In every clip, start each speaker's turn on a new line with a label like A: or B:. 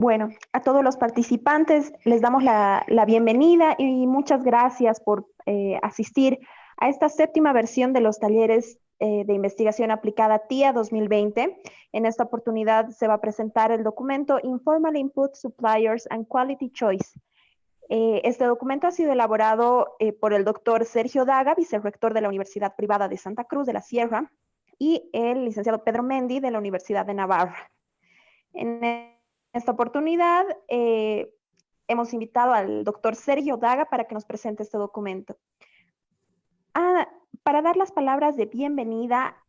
A: Bueno, a todos los participantes les damos la bienvenida y muchas gracias por asistir a esta séptima versión de los talleres de investigación aplicada TIA 2020. En esta oportunidad se va a presentar el documento Informal Input Suppliers and Quality Choice. Este documento ha sido elaborado por el doctor Sergio Daga, vicerrector de la Universidad Privada de Santa Cruz de la Sierra, y el licenciado Pedro Mendi de la Universidad de Navarra. En esta oportunidad hemos invitado al doctor Sergio Daga para que nos presente este documento. Para dar las palabras de bienvenida,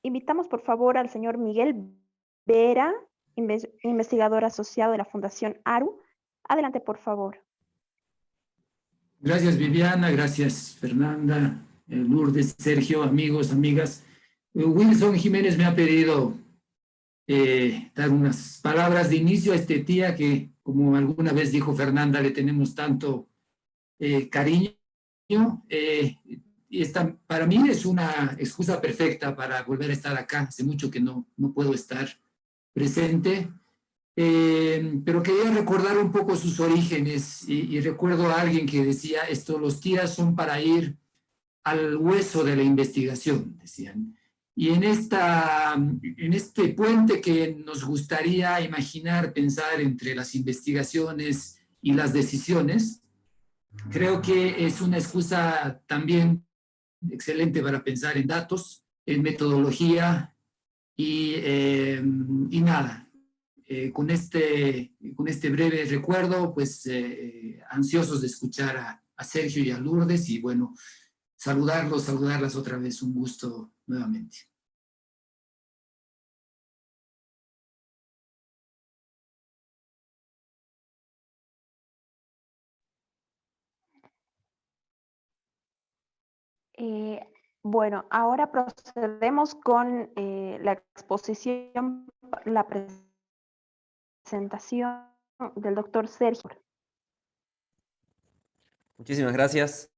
A: invitamos por favor al señor Miguel Vera, investigador asociado de la Fundación ARU. Adelante, por favor.
B: Gracias, Viviana. Gracias, Fernanda, Lourdes, Sergio, amigos, amigas. Wilson Jiménez me ha pedido dar unas palabras de inicio a este TIA que, como alguna vez dijo Fernanda, le tenemos tanto cariño. Y para mí es una excusa perfecta para volver a estar acá. Hace mucho que no puedo estar presente. Pero quería recordar un poco sus orígenes y recuerdo a alguien que decía esto: los TIAs son para ir al hueso de la investigación, decían. Y en este puente que nos gustaría imaginar, pensar entre las investigaciones y las decisiones, creo que es una excusa también excelente para pensar en datos, en metodología y nada. Con este breve recuerdo, pues ansiosos de escuchar a Sergio y a Lourdes y bueno, saludarlas otra vez, un gusto nuevamente.
A: Bueno, ahora procedemos con la exposición, la presentación del doctor Sergio.
C: Muchísimas gracias.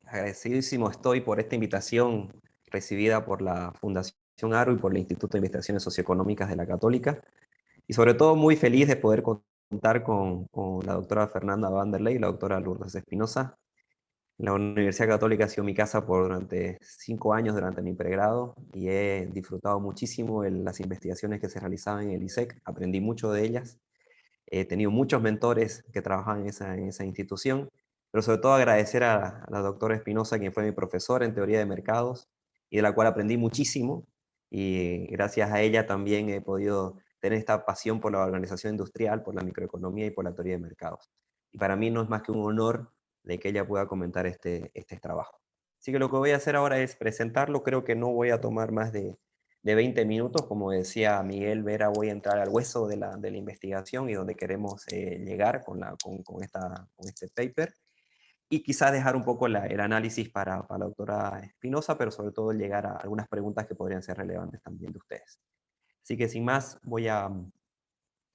C: Agradecidísimo estoy por esta invitación recibida por la Fundación ARU y por el Instituto de Investigaciones Socioeconómicas de la Católica. Y sobre todo muy feliz de poder contar con la doctora Fernanda Vanderlei y la doctora Lourdes Espinosa. La Universidad Católica ha sido mi casa durante 5 años durante mi pregrado y he disfrutado muchísimo las investigaciones que se realizaban en el ISEC. Aprendí mucho de ellas. He tenido muchos mentores que trabajaban en esa institución, pero sobre todo agradecer a la doctora Espinosa, quien fue mi profesora en teoría de mercados y de la cual aprendí muchísimo. Y gracias a ella también he podido tener esta pasión por la organización industrial, por la microeconomía y por la teoría de mercados. Y para mí no es más que un honor de que ella pueda comentar este trabajo. Así que lo que voy a hacer ahora es presentarlo. Creo que no voy a tomar más de 20 minutos. Como decía Miguel Vera, voy a entrar al hueso de la investigación y donde queremos llegar con este paper. Y quizás dejar un poco el análisis para la doctora Espinosa, pero sobre todo llegar a algunas preguntas que podrían ser relevantes también de ustedes. Así que sin más,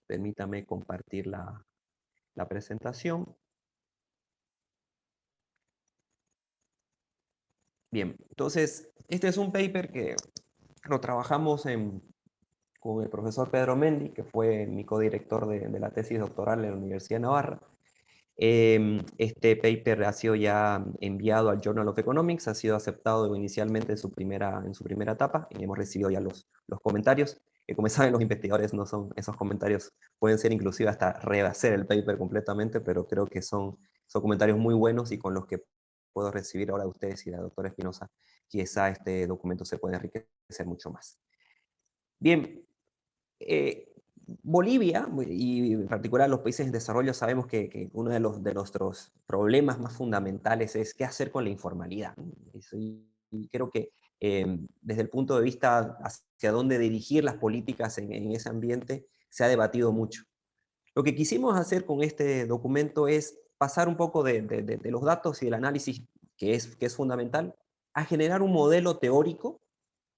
C: permítame compartir la presentación. Bien, entonces, este es un paper que lo trabajamos con el profesor Pedro Mendi, que fue mi codirector de la tesis doctoral en la Universidad de Navarra. Este paper ha sido ya enviado al Journal of Economics, ha sido aceptado inicialmente en su primera etapa y hemos recibido ya los comentarios. Como saben, los investigadores no son, esos comentarios pueden ser inclusive hasta rehacer el paper completamente, pero creo que son comentarios muy buenos y con los que puedo recibir ahora de ustedes y de la doctora Espinosa, quizá este documento se puede enriquecer mucho más. Bien, Bolivia, y en particular los países en desarrollo, sabemos que uno de nuestros problemas más fundamentales es qué hacer con la informalidad. Y creo que desde el punto de vista hacia dónde dirigir las políticas en ese ambiente, se ha debatido mucho. Lo que quisimos hacer con este documento es pasar un poco de los datos y del análisis, que es fundamental, a generar un modelo teórico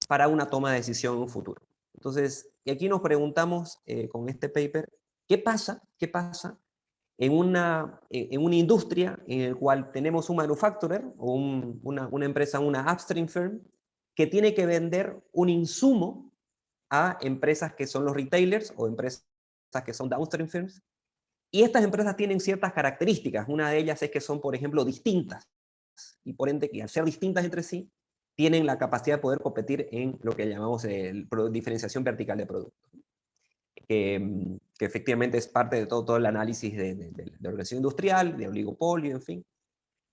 C: para una toma de decisión en un futuro. Entonces, y aquí nos preguntamos con este paper, ¿qué pasa en una industria en la cual tenemos un manufacturer o una empresa, una upstream firm, que tiene que vender un insumo a empresas que son los retailers o empresas que son downstream firms, y estas empresas tienen ciertas características. Una de ellas es que son, por ejemplo, distintas, y por ende, que al ser distintas entre sí, tienen la capacidad de poder competir en lo que llamamos diferenciación vertical de productos, que efectivamente es parte de todo el análisis de organización industrial, de oligopolio, en fin.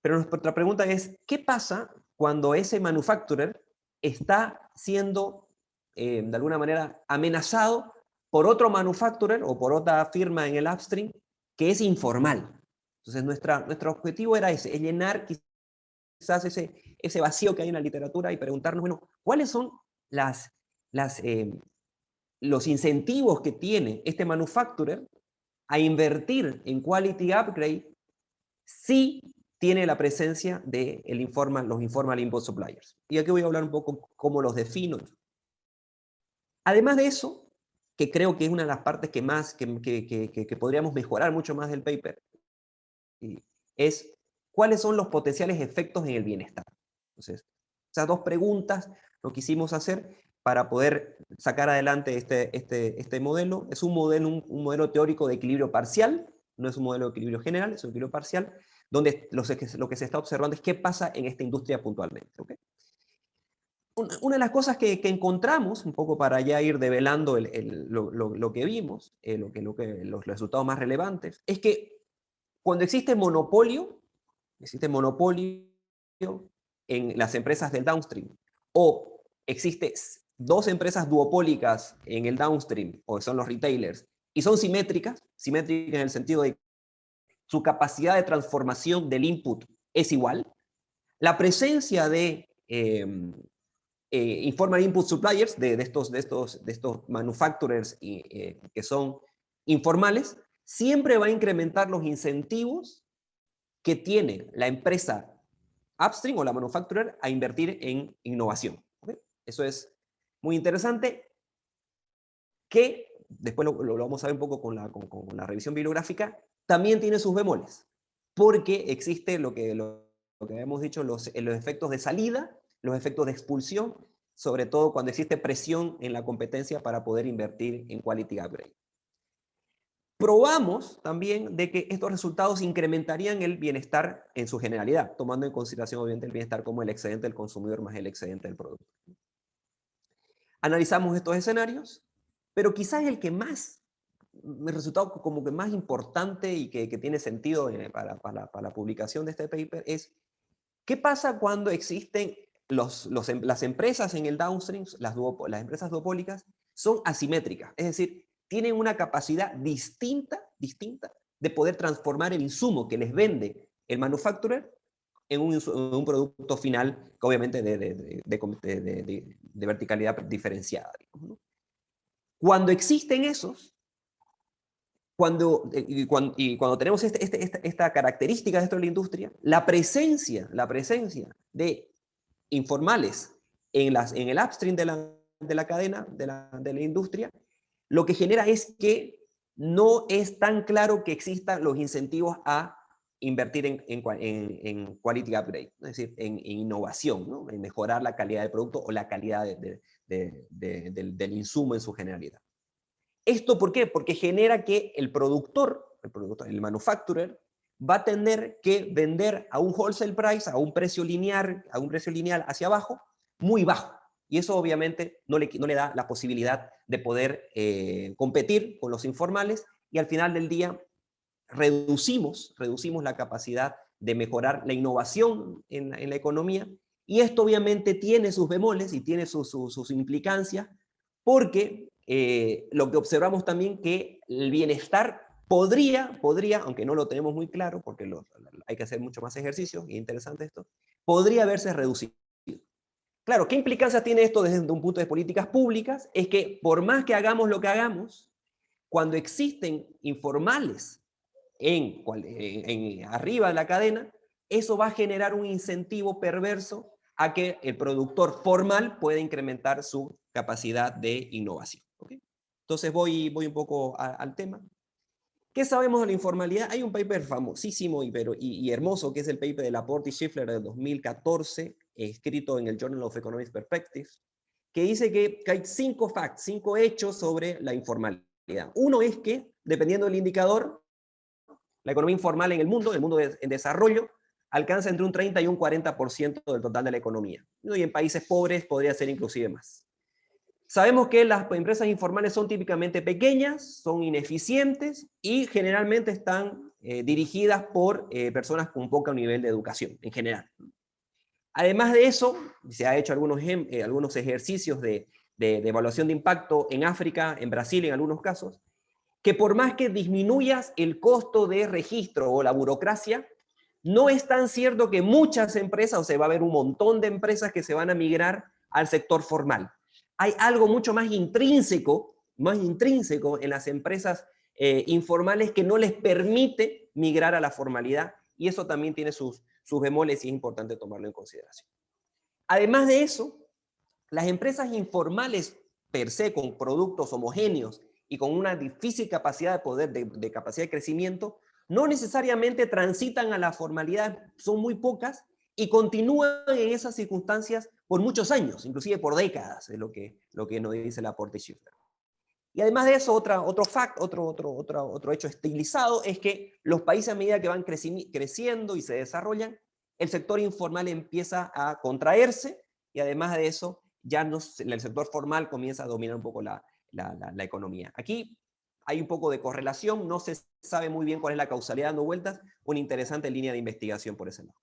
C: Pero nuestra pregunta es, ¿qué pasa cuando ese manufacturer está siendo, de alguna manera, amenazado por otro manufacturer o por otra firma en el upstream que es informal? Entonces, nuestro objetivo era ese, es llenar quizás ese vacío que hay en la literatura y preguntarnos, bueno, ¿cuáles son los incentivos que tiene este manufacturer a invertir en quality upgrade si tiene la presencia de los informal input suppliers? Y aquí voy a hablar un poco cómo los defino. Además de eso, que creo que es una de las partes que podríamos mejorar mucho más del paper, es cuáles son los potenciales efectos en el bienestar. Entonces, esas dos preguntas lo quisimos hacer para poder sacar adelante este modelo. Es un modelo teórico de equilibrio parcial, no es un modelo de equilibrio general, es un equilibrio parcial, donde lo que se está observando es qué pasa en esta industria puntualmente. ¿Okay? Una de las cosas que encontramos, un poco para ya ir develando lo que vimos, los resultados más relevantes, es que cuando existe monopolio en las empresas del downstream, o existe dos empresas duopólicas en el downstream, o son los retailers, y son simétricas en el sentido de su capacidad de transformación del input es igual, la presencia de informal input suppliers, de estos manufacturers que son informales, siempre va a incrementar los incentivos que tiene la empresa upstream o la manufacturer a invertir en innovación. ¿Okay? Eso es muy interesante, que después lo vamos a ver un poco con la revisión bibliográfica, también tiene sus bemoles, porque existe lo que habíamos dicho, los efectos de salida, los efectos de expulsión, sobre todo cuando existe presión en la competencia para poder invertir en quality upgrade. Probamos también de que estos resultados incrementarían el bienestar en su generalidad, tomando en consideración obviamente el bienestar como el excedente del consumidor más el excedente del producto. Analizamos estos escenarios, pero quizás el que más, el resultado como que más importante y que tiene sentido para la publicación de este paper es, ¿qué pasa cuando existen las empresas en el downstream, las empresas duopólicas, son asimétricas? Es decir, tienen una capacidad distinta de poder transformar el insumo que les vende el manufacturer en un producto final, que obviamente de verticalidad diferenciada. ¿No? Cuando existen esos, cuando tenemos esta característica dentro de la industria, la presencia de informales en el upstream de la cadena, de la industria, lo que genera es que no es tan claro que existan los incentivos a invertir en quality upgrade, es decir, en innovación, ¿no? En mejorar la calidad del producto o la calidad del insumo en su generalidad. ¿Esto por qué? Porque genera que el manufacturer, va a tener que vender a un wholesale price, a un precio lineal hacia abajo, muy bajo. Y eso obviamente no le da la posibilidad de poder competir con los informales, y al final del día reducimos la capacidad de mejorar la innovación en la economía, y esto obviamente tiene sus bemoles y tiene sus implicancias, porque lo que observamos también que el bienestar podría, aunque no lo tenemos muy claro, porque hay que hacer mucho más ejercicios, y interesante esto, podría verse reducido. Claro, ¿qué implicancias tiene esto desde un punto de políticas públicas? Es que por más que hagamos lo que hagamos, cuando existen informales arriba de la cadena, eso va a generar un incentivo perverso a que el productor formal pueda incrementar su capacidad de innovación. ¿Okay? Entonces voy un poco al tema. ¿Qué sabemos de la informalidad? Hay un paper famosísimo y hermoso, que es el paper de Laporte y Schiffler de 2014, escrito en el Journal of Economic Perspectives, que dice que hay 5 hechos sobre la informalidad. Uno es que, dependiendo del indicador, la economía informal en el mundo en desarrollo, alcanza entre un 30 y un 40% del total de la economía. Y en países pobres podría ser inclusive más. Sabemos que las empresas informales son típicamente pequeñas, son ineficientes y generalmente están dirigidas por personas con poco nivel de educación en general. Además de eso, se ha hecho algunos ejercicios de evaluación de impacto en África, en Brasil en algunos casos, que por más que disminuyas el costo de registro o la burocracia, no es tan cierto que muchas empresas, o sea, va a haber un montón de empresas que se van a migrar al sector formal. Hay algo mucho más intrínseco en las empresas informales que no les permite migrar a la formalidad, y eso también tiene sus bemoles y es importante tomarlo en consideración. Además de eso, las empresas informales per se, con productos homogéneos y con una difícil capacidad de poder, de capacidad de crecimiento, no necesariamente transitan a la formalidad, son muy pocas, y continúan en esas circunstancias por muchos años, inclusive por décadas, es lo que nos dice la Porter-Schiffler. Y además de eso, otro hecho estilizado es que los países, a medida que van creciendo y se desarrollan, el sector informal empieza a contraerse, y además de eso, el sector formal comienza a dominar un poco la economía. Aquí hay un poco de correlación, no se sabe muy bien cuál es la causalidad dando vueltas, una interesante línea de investigación por ese lado.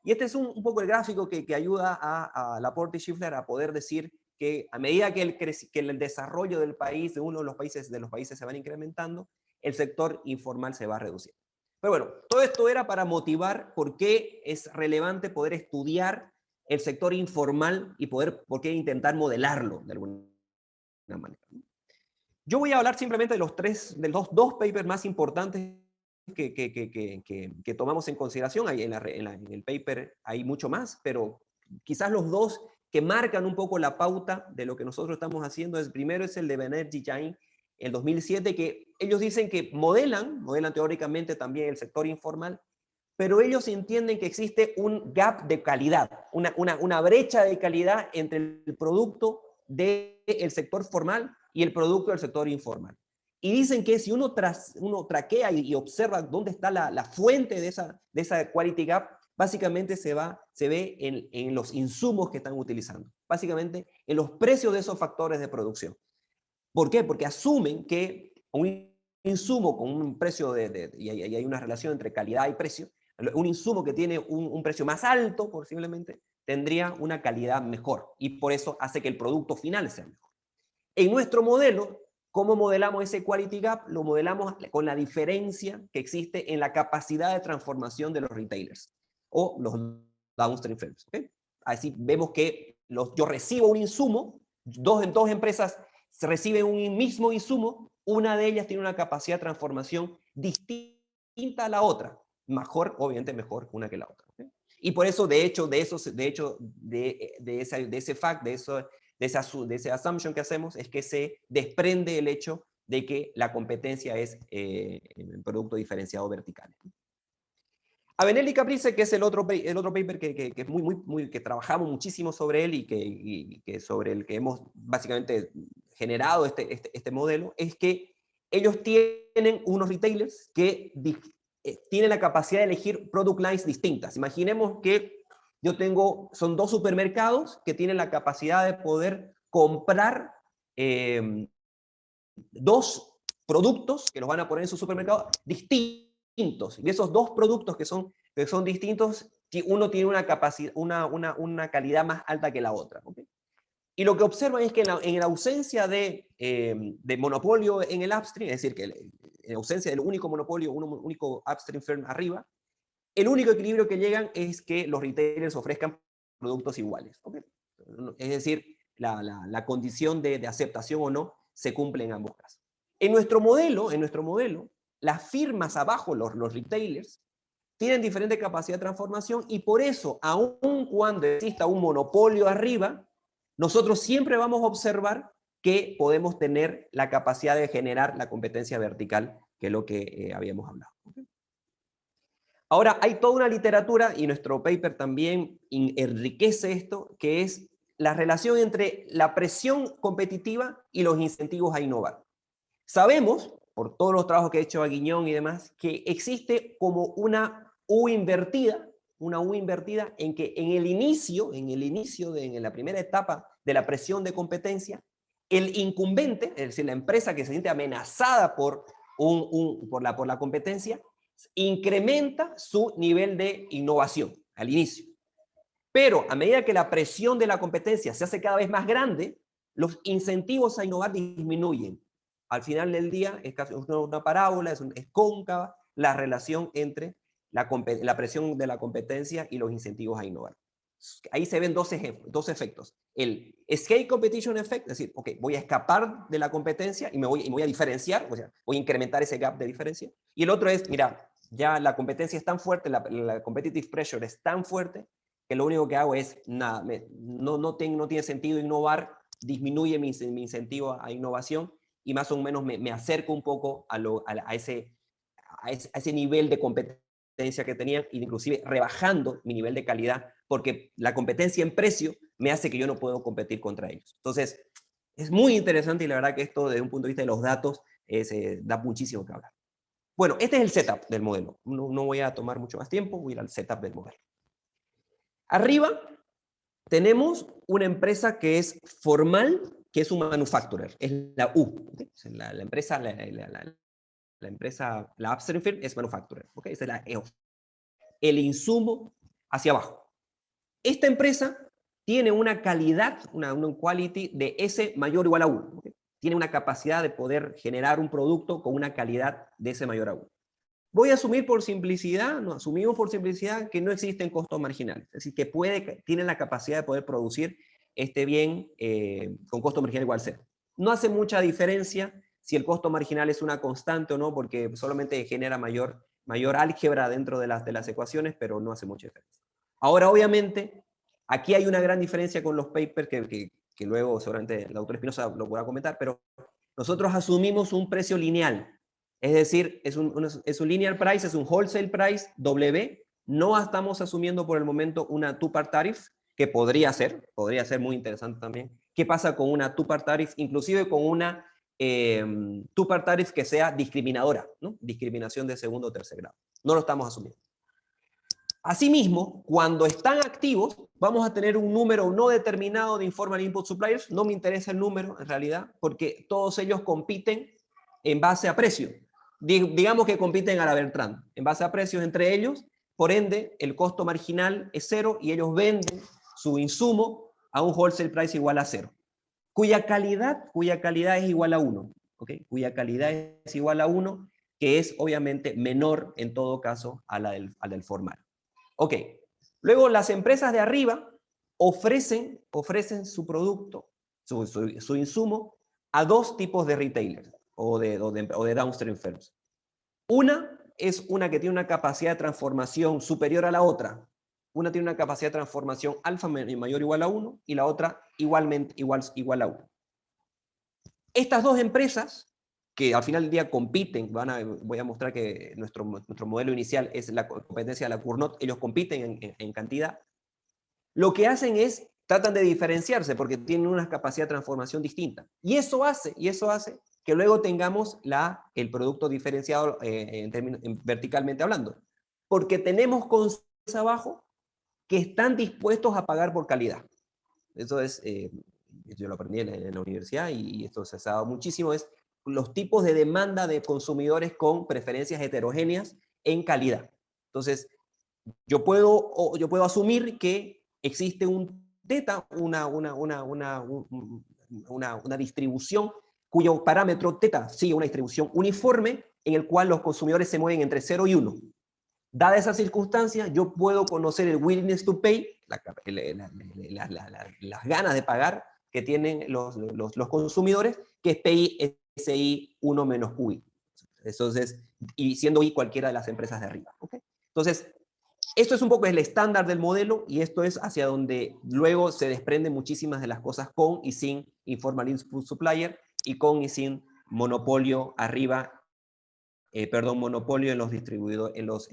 C: Y este es un poco el gráfico que ayuda a la Porter-Schiffler a poder decir que a medida que el desarrollo del país, de uno de los países se van incrementando, el sector informal se va reduciendo. Pero bueno, todo esto era para motivar por qué es relevante poder estudiar el sector informal y por qué intentar modelarlo de alguna manera. Yo voy a hablar simplemente de los dos papers más importantes que tomamos en consideración. En el paper hay mucho más, pero quizás los dos que marcan un poco la pauta de lo que nosotros estamos haciendo. Primero es el de Banerjee Jain, el 2007, que ellos dicen que modelan teóricamente también el sector informal, pero ellos entienden que existe un gap de calidad, una brecha de calidad entre el producto del sector formal y el producto del sector informal. Y dicen que si uno traquea y observa dónde está la fuente de esa quality gap, básicamente se ve en los insumos que están utilizando, básicamente en los precios de esos factores de producción. ¿Por qué? Porque asumen que un insumo con un precio y hay una relación entre calidad y precio, un insumo que tiene un precio más alto, posiblemente, tendría una calidad mejor, y por eso hace que el producto final sea mejor. En nuestro modelo, ¿cómo modelamos ese quality gap? Lo modelamos con la diferencia que existe en la capacidad de transformación de los retailers o los downstream firms. ¿Okay? Así vemos que yo recibo un insumo, dos empresas reciben un mismo insumo, una de ellas tiene una capacidad de transformación distinta a la otra. Obviamente mejor una que la otra. ¿Okay? Y por eso, de ese assumption que hacemos, es que se desprende el hecho de que la competencia es en producto diferenciado vertical. Avenel y Caprice, que es el otro paper que es que trabajamos muchísimo sobre él y que sobre el que hemos básicamente generado este modelo, es que ellos tienen unos retailers que tienen la capacidad de elegir product lines distintas. Imaginemos que son dos supermercados que tienen la capacidad de poder comprar dos productos que los van a poner en su supermercado distintos. Y esos dos productos que son distintos, uno tiene una capacidad, una calidad más alta que la otra. ¿Okay? Y lo que observan es que en la ausencia de monopolio en el upstream, es decir, que en ausencia del único monopolio, un único upstream firm arriba, el único equilibrio que llegan es que los retailers ofrezcan productos iguales. ¿Okay? Es decir, la condición de aceptación o no se cumple en ambos casos. En nuestro modelo, las firmas abajo, los retailers, tienen diferente capacidad de transformación, y por eso, aun cuando exista un monopolio arriba, nosotros siempre vamos a observar que podemos tener la capacidad de generar la competencia vertical, que es lo que habíamos hablado. ¿Okay? Ahora, hay toda una literatura, y nuestro paper también enriquece esto, que es la relación entre la presión competitiva y los incentivos a innovar. Sabemos, por todos los trabajos que ha hecho Aguiñón y demás, que existe como una U invertida en que en la primera etapa de la presión de competencia, el incumbente, es decir, la empresa que se siente amenazada por la competencia, incrementa su nivel de innovación al inicio. Pero a medida que la presión de la competencia se hace cada vez más grande, los incentivos a innovar disminuyen. Al final del día es casi una parábola, es cóncava la relación entre la presión de la competencia y los incentivos a innovar. Ahí se ven dos efectos. El escape competition effect, es decir, ok, voy a escapar de la competencia y me voy a diferenciar, o sea, voy a incrementar ese gap de diferencia. Y el otro es, mira, ya la competencia es tan fuerte, la competitive pressure es tan fuerte, que lo único que hago es, nada, no tiene sentido innovar, disminuye mi incentivo a innovación y más o menos me acerco un poco a ese nivel de competencia que tenían, inclusive rebajando mi nivel de calidad, porque la competencia en precio me hace que yo no puedo competir contra ellos. Entonces, es muy interesante y la verdad que esto desde un punto de vista de los datos da muchísimo que hablar. Bueno, este es el setup del modelo. No voy a tomar mucho más tiempo, voy a ir al setup del modelo. Arriba tenemos una empresa que es formal, que es un manufacturer, es la U. ¿Okay? La empresa, la upstream firm es manufacturer. ¿Okay? Esa es la EO. El insumo hacia abajo. Esta empresa tiene una calidad, una quality de S mayor o igual a 1. ¿Okay? Tiene una capacidad de poder generar un producto con una calidad de S mayor a 1. Voy a asumir por simplicidad, asumimos por simplicidad que no existen costos marginales. Es decir, que tiene la capacidad de poder producir este bien con costo marginal igual a 0. No hace mucha diferencia si el costo marginal es una constante o no, porque solamente genera mayor álgebra dentro de las ecuaciones, pero no hace mucha diferencia. Ahora, obviamente, aquí hay una gran diferencia con los papers que luego seguramente el doctor Espinosa lo podrá comentar, pero nosotros asumimos un precio lineal. Es decir, es un linear price, es un wholesale price, W. No estamos asumiendo por el momento una two-part tariff, que podría ser muy interesante también. ¿Qué pasa con una two-part tariff? Inclusive con una two-part tariff que sea discriminadora, ¿no? Discriminación de segundo o tercer grado. No lo estamos asumiendo. Asimismo, cuando están activos, vamos a tener un número no determinado de informal input suppliers. No me interesa el número, en realidad, porque todos ellos compiten en base a precio. Digamos que compiten a la Bertrand, en base a precios entre ellos. Por ende, el costo marginal es 0 y ellos venden su insumo a un wholesale price igual a 0, cuya calidad es igual a 1. ¿Okay? Cuya calidad es igual a 1, que es obviamente menor en todo caso a la del formal. Ok, luego las empresas de arriba ofrecen su producto, su insumo, a dos tipos de retailers o de downstream firms. Una es una que tiene una capacidad de transformación superior a la otra. Una tiene una capacidad de transformación alfa mayor o igual a 1 y la otra igual a 1. Estas dos empresas, que al final del día compiten, voy a mostrar que nuestro modelo inicial es la competencia de la Cournot, ellos compiten en cantidad. Lo que hacen es, tratan de diferenciarse porque tienen una capacidad de transformación distinta. Y eso hace que luego tengamos el producto diferenciado verticalmente hablando. Porque tenemos consumidores abajo que están dispuestos a pagar por calidad. Eso es, yo lo aprendí en la universidad y esto se ha dado muchísimo, es los tipos de demanda de consumidores con preferencias heterogéneas en calidad. Entonces, yo puedo asumir que existe un teta, una distribución cuyo parámetro teta sigue una distribución uniforme en el cual los consumidores se mueven entre 0 y 1. Dada esa circunstancia, yo puedo conocer el willingness to pay, las ganas de pagar que tienen los consumidores, que es PI SI 1 menos QI. Entonces, y siendo I cualquiera de las empresas de arriba. ¿Okay? Entonces, esto es un poco el estándar del modelo y esto es hacia donde luego se desprenden muchísimas de las cosas con y sin informal input supplier y con y sin monopolio arriba, monopolio en los distribuidores, en los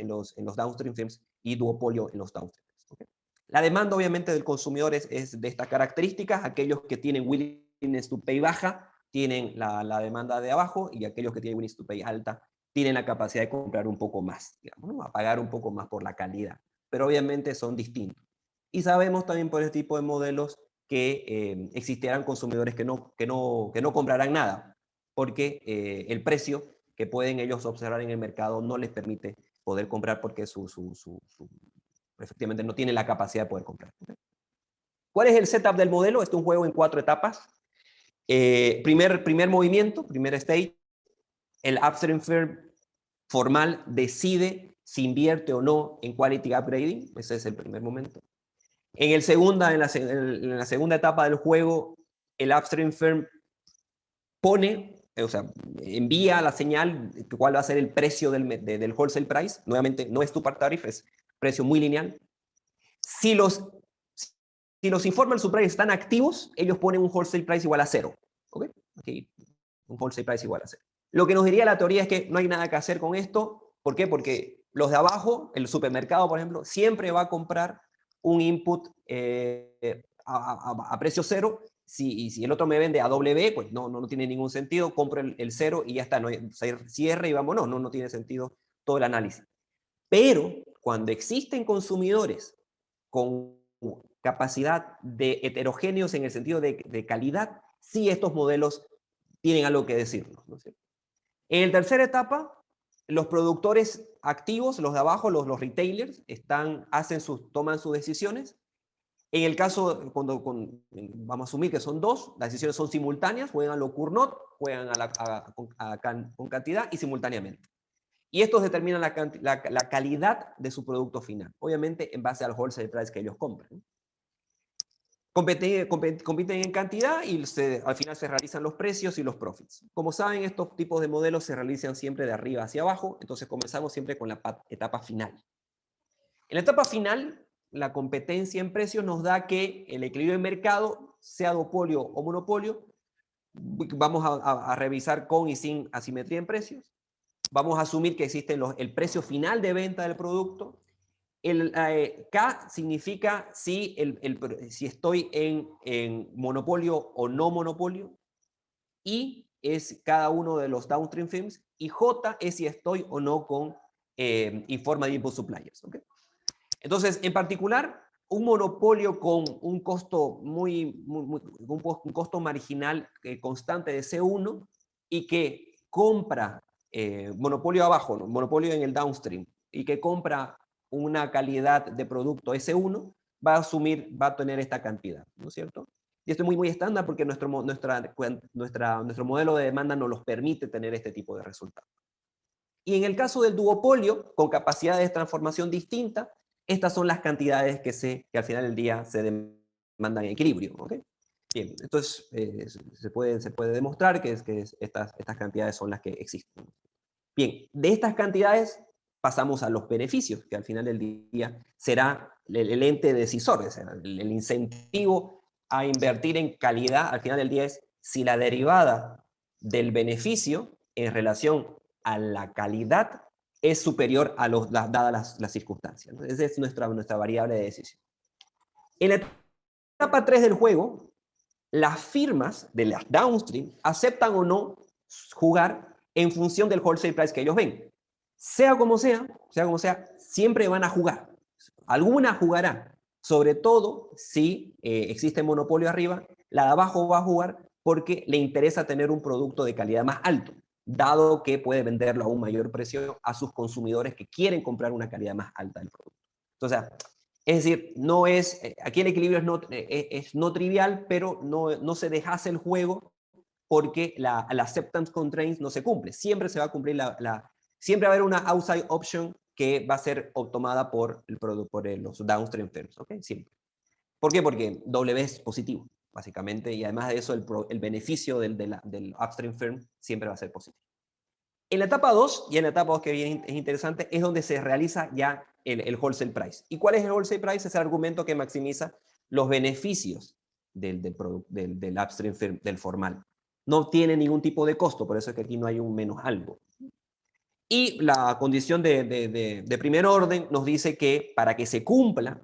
C: downstream firms y duopolio en los downstream firms. ¿Okay? La demanda obviamente del consumidor es de estas características, aquellos que tienen willingness to pay baja tienen la demanda de abajo y aquellos que tienen willingness to pay alta tienen la capacidad de comprar un poco más, digamos, ¿no? A pagar un poco más por la calidad. Pero obviamente son distintos. Y sabemos también por este tipo de modelos que existirán consumidores que no comprarán nada, porque el precio que pueden ellos observar en el mercado no les permite poder comprar porque efectivamente no tienen la capacidad de poder comprar. ¿Cuál es el setup del modelo? Este es un juego en 4 etapas. Primer movimiento, primer stage, el upstream firm formal decide si invierte o no en quality upgrading. Ese es el primer momento. En la segunda etapa del juego, el upstream firm envía la señal de cuál va a ser el precio del wholesale price. Nuevamente, no es two-part tariff, es precio muy lineal. Si los informes del supplier están activos, ellos ponen un wholesale price igual a 0. ¿Ok? Aquí, un wholesale price igual a 0. Lo que nos diría la teoría es que no hay nada que hacer con esto. ¿Por qué? Porque los de abajo, el supermercado, por ejemplo, siempre va a comprar un input a precio 0. Si el otro me vende a W, pues no tiene ningún sentido. Compro el 0 y ya está. No hay cierre y vámonos. No tiene sentido todo el análisis. Pero cuando existen consumidores con capacidad de heterogéneos en el sentido de calidad, sí estos modelos tienen algo que decirnos, ¿no es cierto? En la tercera etapa, los productores activos, los de abajo, los retailers, toman sus decisiones. En el caso, vamos a asumir que son 2, las decisiones son simultáneas, juegan lo Cournot, juegan con cantidad y simultáneamente. Y estos determinan la calidad de su producto final, obviamente en base al wholesale price que ellos compren. Compiten en cantidad y al final se realizan los precios y los profits. Como saben, estos tipos de modelos se realizan siempre de arriba hacia abajo, entonces comenzamos siempre con la etapa final. En la etapa final, la competencia en precios nos da que el equilibrio de mercado, sea duopolio o monopolio, vamos a revisar con y sin asimetría en precios. Vamos a asumir que existe el precio final de venta del producto. El K significa si estoy en monopolio o no monopolio. I es cada uno de los downstream firms. Y J es si estoy o no con informative input suppliers. ¿Okay? Entonces, en particular, un monopolio con un costo un costo marginal constante de C1 y que compra monopolio abajo, ¿no? Monopolio en el downstream, y que compra una calidad de producto S1, va a tener esta cantidad, ¿no es cierto? Y esto es muy estándar porque nuestro modelo de demanda nos los permite tener este tipo de resultados. Y en el caso del duopolio, con capacidades de transformación distintas, estas son las cantidades que al final del día se demandan en equilibrio. ¿Okay? Bien, entonces se puede demostrar que estas cantidades son las que existen. Bien, de estas cantidades pasamos a los beneficios, que al final del día será el ente decisor, es el incentivo a invertir en calidad, al final del día es si la derivada del beneficio en relación a la calidad es superior a dadas las circunstancias, ¿no? Esa es nuestra variable de decisión. En la etapa 3 del juego, las firmas de las downstream aceptan o no jugar en función del wholesale price que ellos ven. Sea como sea, siempre van a jugar. Alguna jugará, sobre todo si existe monopolio arriba, la de abajo va a jugar porque le interesa tener un producto de calidad más alto, dado que puede venderlo a un mayor precio a sus consumidores que quieren comprar una calidad más alta del producto. Entonces, es decir, aquí el equilibrio es no trivial, pero no se dejase el juego porque la acceptance constraints no se cumple. Siempre se va a cumplir siempre va a haber una outside option que va a ser tomada por los downstream firms. ¿Okay? Siempre. ¿Por qué? Porque W es positivo, básicamente, y además de eso el beneficio del upstream firm siempre va a ser positivo. En la etapa 2, y en la etapa 2 que es interesante, es donde se realiza ya el wholesale price. ¿Y cuál es el wholesale price? Es el argumento que maximiza los beneficios del upstream firm, del formal. No tiene ningún tipo de costo, por eso es que aquí no hay un menos algo. Y la condición de primer orden nos dice que para que se cumpla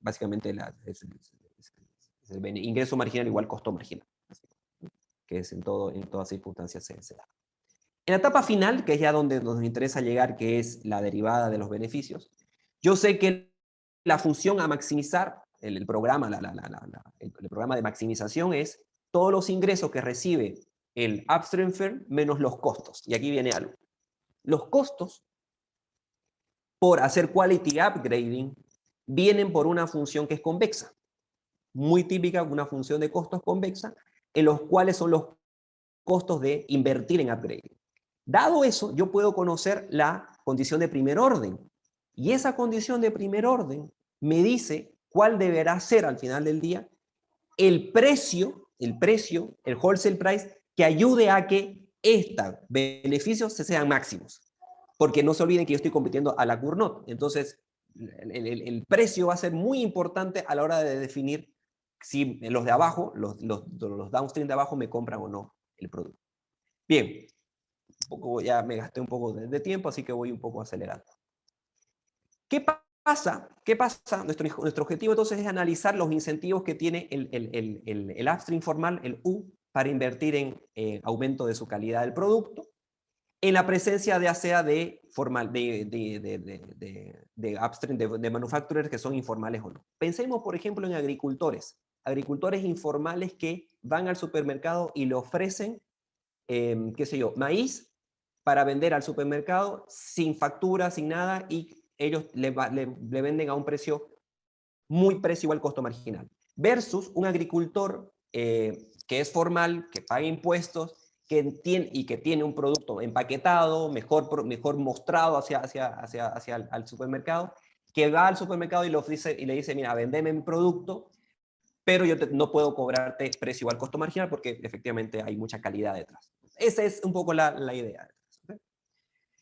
C: básicamente Ingreso marginal igual costo marginal, que es en todas circunstancias se da. En la etapa final, que es ya donde nos interesa llegar, que es la derivada de los beneficios, yo sé que la función a maximizar, el programa de maximización es todos los ingresos que recibe el upstream firm menos los costos. Y aquí viene algo. Los costos por hacer quality upgrading vienen por una función que es convexa. Muy típica, una función de costos convexa, en los cuales son los costos de invertir en upgrading. Dado eso, yo puedo conocer la condición de primer orden. Y esa condición de primer orden me dice cuál deberá ser al final del día el precio, el wholesale price, que ayude a que estos beneficios se sean máximos. Porque no se olviden que yo estoy compitiendo a la Cournot. Entonces, el precio va a ser muy importante a la hora de definir si los de abajo, los downstream de abajo me compran o no el producto. Bien, ya me gasté un poco de tiempo, así que voy un poco acelerando. ¿Qué pasa? Nuestro objetivo entonces es analizar los incentivos que tiene el upstream formal, el U, para invertir en aumento de su calidad del producto, en la presencia de ASEA de upstream, de manufacturers que son informales o no. Pensemos, por ejemplo, en agricultores informales que van al supermercado y le ofrecen, qué sé yo, maíz para vender al supermercado sin factura, sin nada, y ellos le venden a un precio igual costo marginal. Versus un agricultor que es formal, que paga impuestos, que tiene un producto empaquetado, mejor mostrado hacia el supermercado, que va al supermercado y le dice, mira, vendeme mi producto, pero yo no puedo cobrarte precio igual costo marginal porque efectivamente hay mucha calidad detrás. Esa es un poco la idea.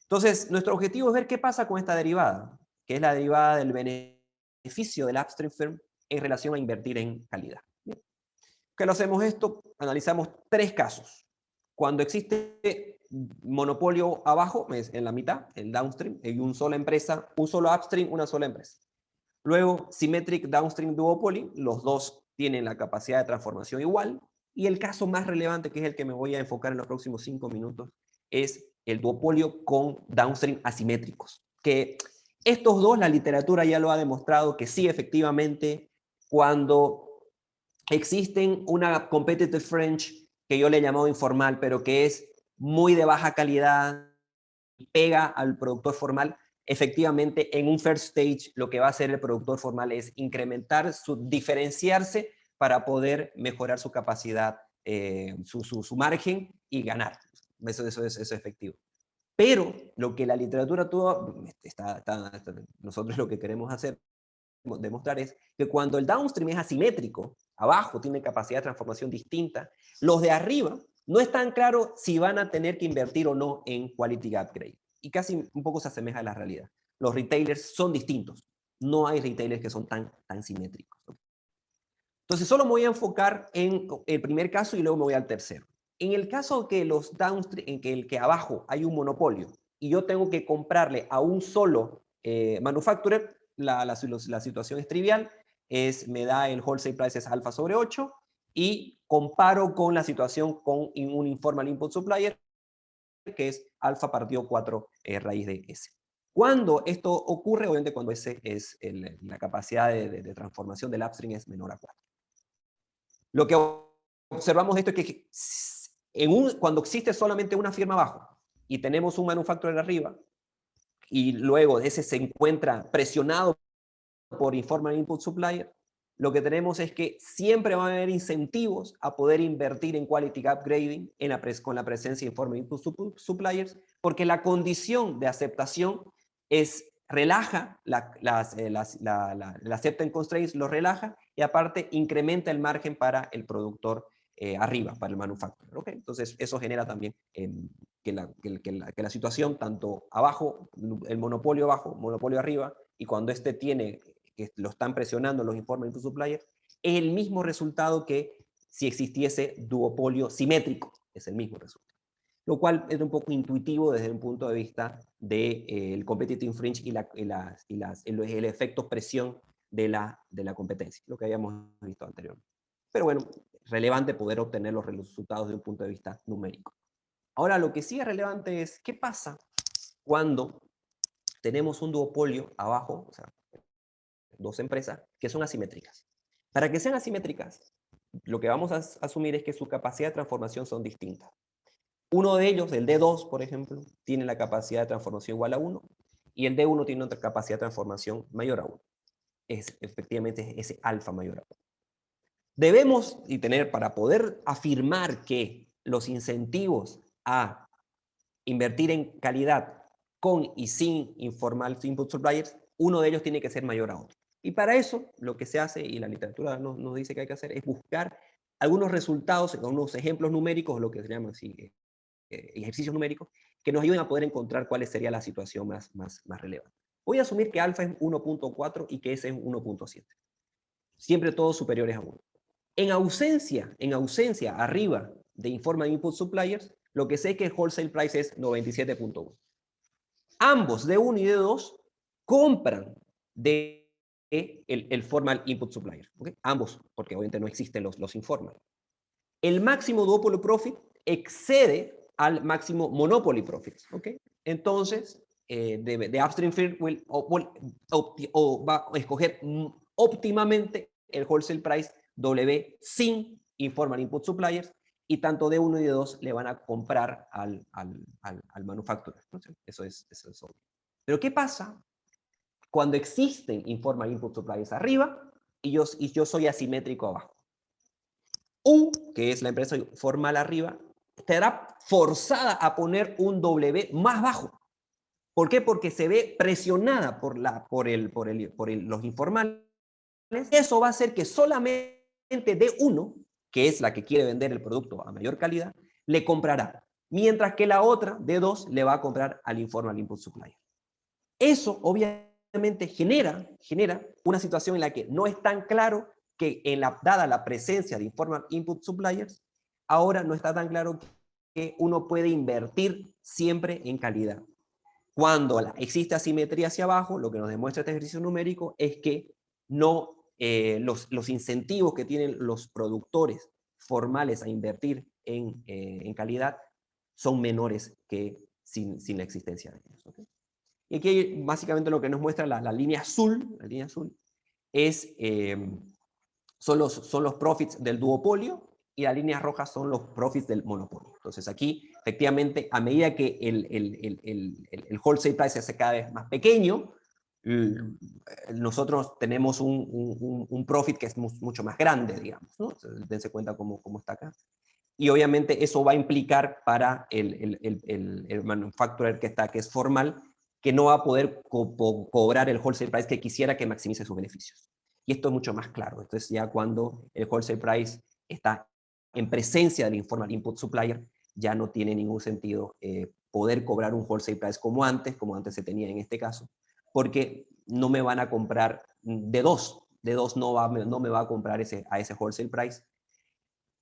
C: Entonces, nuestro objetivo es ver qué pasa con esta derivada, que es la derivada del beneficio del upstream firm en relación a invertir en calidad. Bien. ¿Qué lo hacemos esto? Analizamos 3 casos. Cuando existe monopolio abajo, es en la mitad, el downstream, hay una sola empresa, un solo upstream, una sola empresa. Luego, symmetric downstream duopoly, los dos tienen la capacidad de transformación igual. Y el caso más relevante, que es el que me voy a enfocar en los próximos 5 minutos, es el duopolio con downstream asimétricos. Que estos dos, la literatura ya lo ha demostrado que sí, efectivamente, cuando existen una competitive French, que yo le he llamado informal, pero que es muy de baja calidad, pega al productor formal, efectivamente en un first stage lo que va a hacer el productor formal es diferenciarse para poder mejorar su capacidad, su margen y ganar. Eso es efectivo. Pero lo que la literatura nosotros lo que queremos demostrar es que cuando el downstream es asimétrico, abajo tiene capacidad de transformación distinta, los de arriba no es tan claro si van a tener que invertir o no en quality upgrade. Y casi un poco se asemeja a la realidad. Los retailers son distintos. No hay retailers que son tan simétricos. Entonces, solo me voy a enfocar en el primer caso y luego me voy al tercero. En el caso que los downstream, en que abajo hay un monopolio y yo tengo que comprarle a un solo manufacturer, la situación es trivial, me da el wholesale price es alfa sobre 8 y comparo con la situación con un informal input supplier, que es alfa partido 4 raíz de S. Cuando esto ocurre, obviamente cuando S es la capacidad de transformación del upstream es menor a 4. Lo que observamos esto es que cuando existe solamente una firma abajo y tenemos un manufacturer arriba, y luego ese se encuentra presionado por informal input supplier, lo que tenemos es que siempre van a haber incentivos a poder invertir en quality upgrading con la presencia de informal input suppliers, porque la condición de aceptación relaja las acceptance constraints, lo relaja y aparte incrementa el margen para el productor arriba, para el manufacturer. ¿Okay? Entonces eso genera también que la situación tanto abajo, el monopolio abajo, monopolio arriba, y cuando que lo están presionando los informes de supplier, es el mismo resultado que si existiese duopolio simétrico, es el mismo resultado. Lo cual es un poco intuitivo desde un punto de vista del competitive fringe y el efecto presión de la competencia, lo que habíamos visto anteriormente. pero bueno, relevante poder obtener los resultados desde un punto de vista numérico. Ahora, lo que sí es relevante es qué pasa cuando tenemos un duopolio abajo, o sea, dos empresas que son asimétricas. Para que sean asimétricas, lo que vamos a asumir es que su capacidad de transformación son distintas. Uno de ellos, el D2, por ejemplo, tiene la capacidad de transformación igual a 1, y el D1 tiene otra capacidad de transformación mayor a 1. Efectivamente, ese alfa mayor a 1. Debemos y tener, para poder afirmar que los incentivos a invertir en calidad con y sin informal input suppliers, uno de ellos tiene que ser mayor a otro. Y para eso, lo que se hace, y la literatura nos dice que hay que hacer, es buscar algunos resultados, algunos ejemplos numéricos, lo que se llama así, ejercicios numéricos, que nos ayuden a poder encontrar cuál sería la situación más relevante. Voy a asumir que alfa es 1.4 y que ese es 1.7. Siempre todos superiores a 1. En ausencia arriba de informal input suppliers, lo que sé es que el wholesale price es 97.1. Ambos, D1 y D2, compran de el formal input supplier. ¿Okay? Ambos, porque obviamente no existen los informal. El máximo duopoly profit excede al máximo monopoly profit. ¿Okay? Entonces, the upstream firm va a escoger óptimamente el wholesale price W sin informal input suppliers, y tanto D1 y D2 le van a comprar al manufacturer. ¿No? Eso es obvio. Pero ¿qué pasa cuando existen informal input suppliers arriba y yo soy asimétrico abajo? U, que es la empresa formal arriba, estará forzada a poner un W más bajo. ¿Por qué? Porque se ve presionada por los informales. Eso va a hacer que solamente D1, que es la que quiere vender el producto a mayor calidad, le comprará, mientras que la otra, D2, le va a comprar al informal input supplier. Eso obviamente genera una situación en la que no es tan claro que dada la presencia de informal input suppliers, ahora no está tan claro que uno puede invertir siempre en calidad. Cuando existe asimetría hacia abajo, lo que nos demuestra este ejercicio numérico es que no, los incentivos que tienen los productores formales a invertir en calidad son menores que sin la existencia de ellos. ¿Okay? Y aquí básicamente lo que nos muestra la línea azul, es, son los profits del duopolio, y las líneas rojas son los profits del monopolio. Entonces aquí, efectivamente, a medida que el wholesale price se hace cada vez más pequeño, nosotros tenemos un profit que es mucho más grande, digamos, ¿no? Dense cuenta cómo está acá. Y obviamente eso va a implicar para el manufacturer que es formal, que no va a poder cobrar el wholesale price que quisiera, que maximice sus beneficios. Y esto es mucho más claro. Esto es ya cuando el wholesale price está en presencia del informal input supplier, ya no tiene ningún sentido poder cobrar un wholesale price como antes se tenía en este caso, porque no me van a comprar D2. D2 no me va a comprar a ese wholesale price,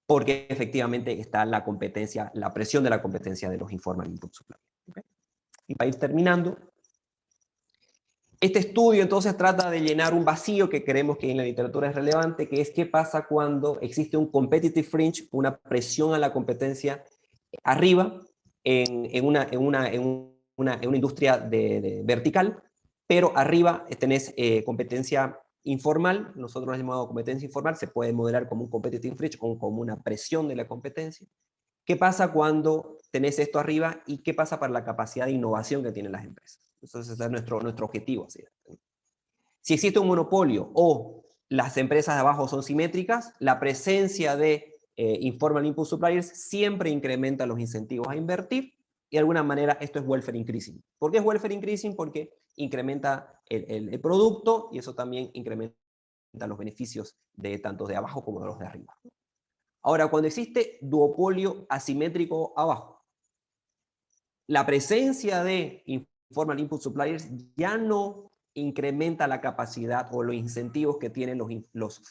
C: porque efectivamente está la competencia, la presión de la competencia de los informal input suppliers. ¿Okay? Y para ir terminando, este estudio entonces trata de llenar un vacío que creemos que en la literatura es relevante, que es qué pasa cuando existe un competitive fringe, una presión a la competencia arriba en una industria vertical, pero arriba tenés competencia informal. Nosotros lo hemos llamado competencia informal, se puede modelar como un competitive fringe o como una presión de la competencia. ¿Qué pasa cuando tenés esto arriba y qué pasa para la capacidad de innovación que tienen las empresas? Entonces ese es nuestro objetivo. Así. Si existe un monopolio o las empresas de abajo son simétricas, la presencia de informal input suppliers siempre incrementa los incentivos a invertir, y de alguna manera esto es welfare increasing. ¿Por qué es welfare increasing? Porque incrementa el producto, y eso también incrementa los beneficios de tanto de abajo como de los de arriba. Ahora, cuando existe duopolio asimétrico abajo, la presencia de informal input suppliers ya no incrementa la capacidad o los incentivos que tienen los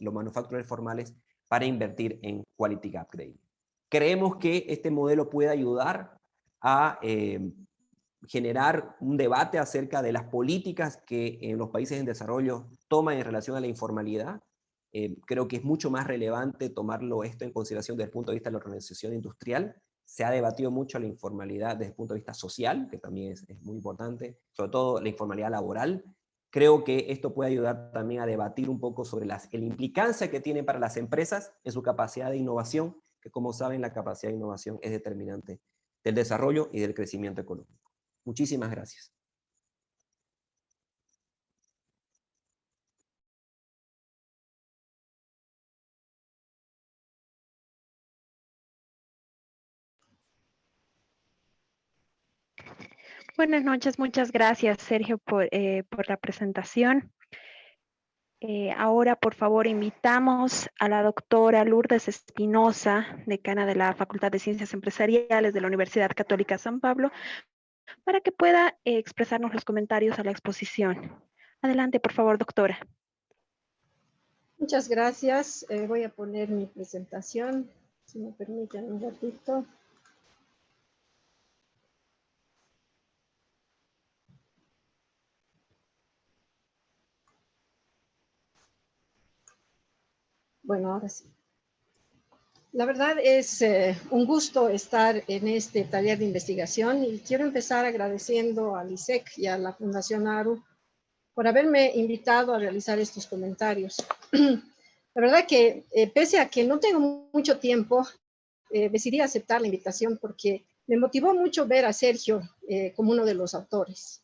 C: manufacturers formales para invertir en quality gap grading. Creemos que este modelo puede ayudar a generar un debate acerca de las políticas que los países en desarrollo toman en relación a la informalidad, Creo que es mucho más relevante tomarlo esto en consideración desde el punto de vista de la organización industrial. Se ha debatido mucho la informalidad desde el punto de vista social, que también es muy importante, sobre todo la informalidad laboral. Creo que esto puede ayudar también a debatir un poco sobre la implicancia que tiene para las empresas en su capacidad de innovación, que como saben la capacidad de innovación es determinante del desarrollo y del crecimiento económico. Muchísimas gracias.
A: Buenas noches, muchas gracias, Sergio, por la presentación. Ahora, por favor, invitamos a la doctora Lourdes Espinosa, decana de la Facultad de Ciencias Empresariales de la Universidad Católica San Pablo, para que pueda expresarnos los comentarios a la exposición. Adelante, por favor, doctora.
D: Muchas gracias. Voy a poner mi presentación, si me permiten un ratito. Bueno, ahora sí. La verdad es un gusto estar en este taller de investigación y quiero empezar agradeciendo al ISEC y a la Fundación ARU por haberme invitado a realizar estos comentarios. La verdad que pese a que no tengo mucho tiempo, decidí aceptar la invitación porque me motivó mucho ver a Sergio como uno de los autores.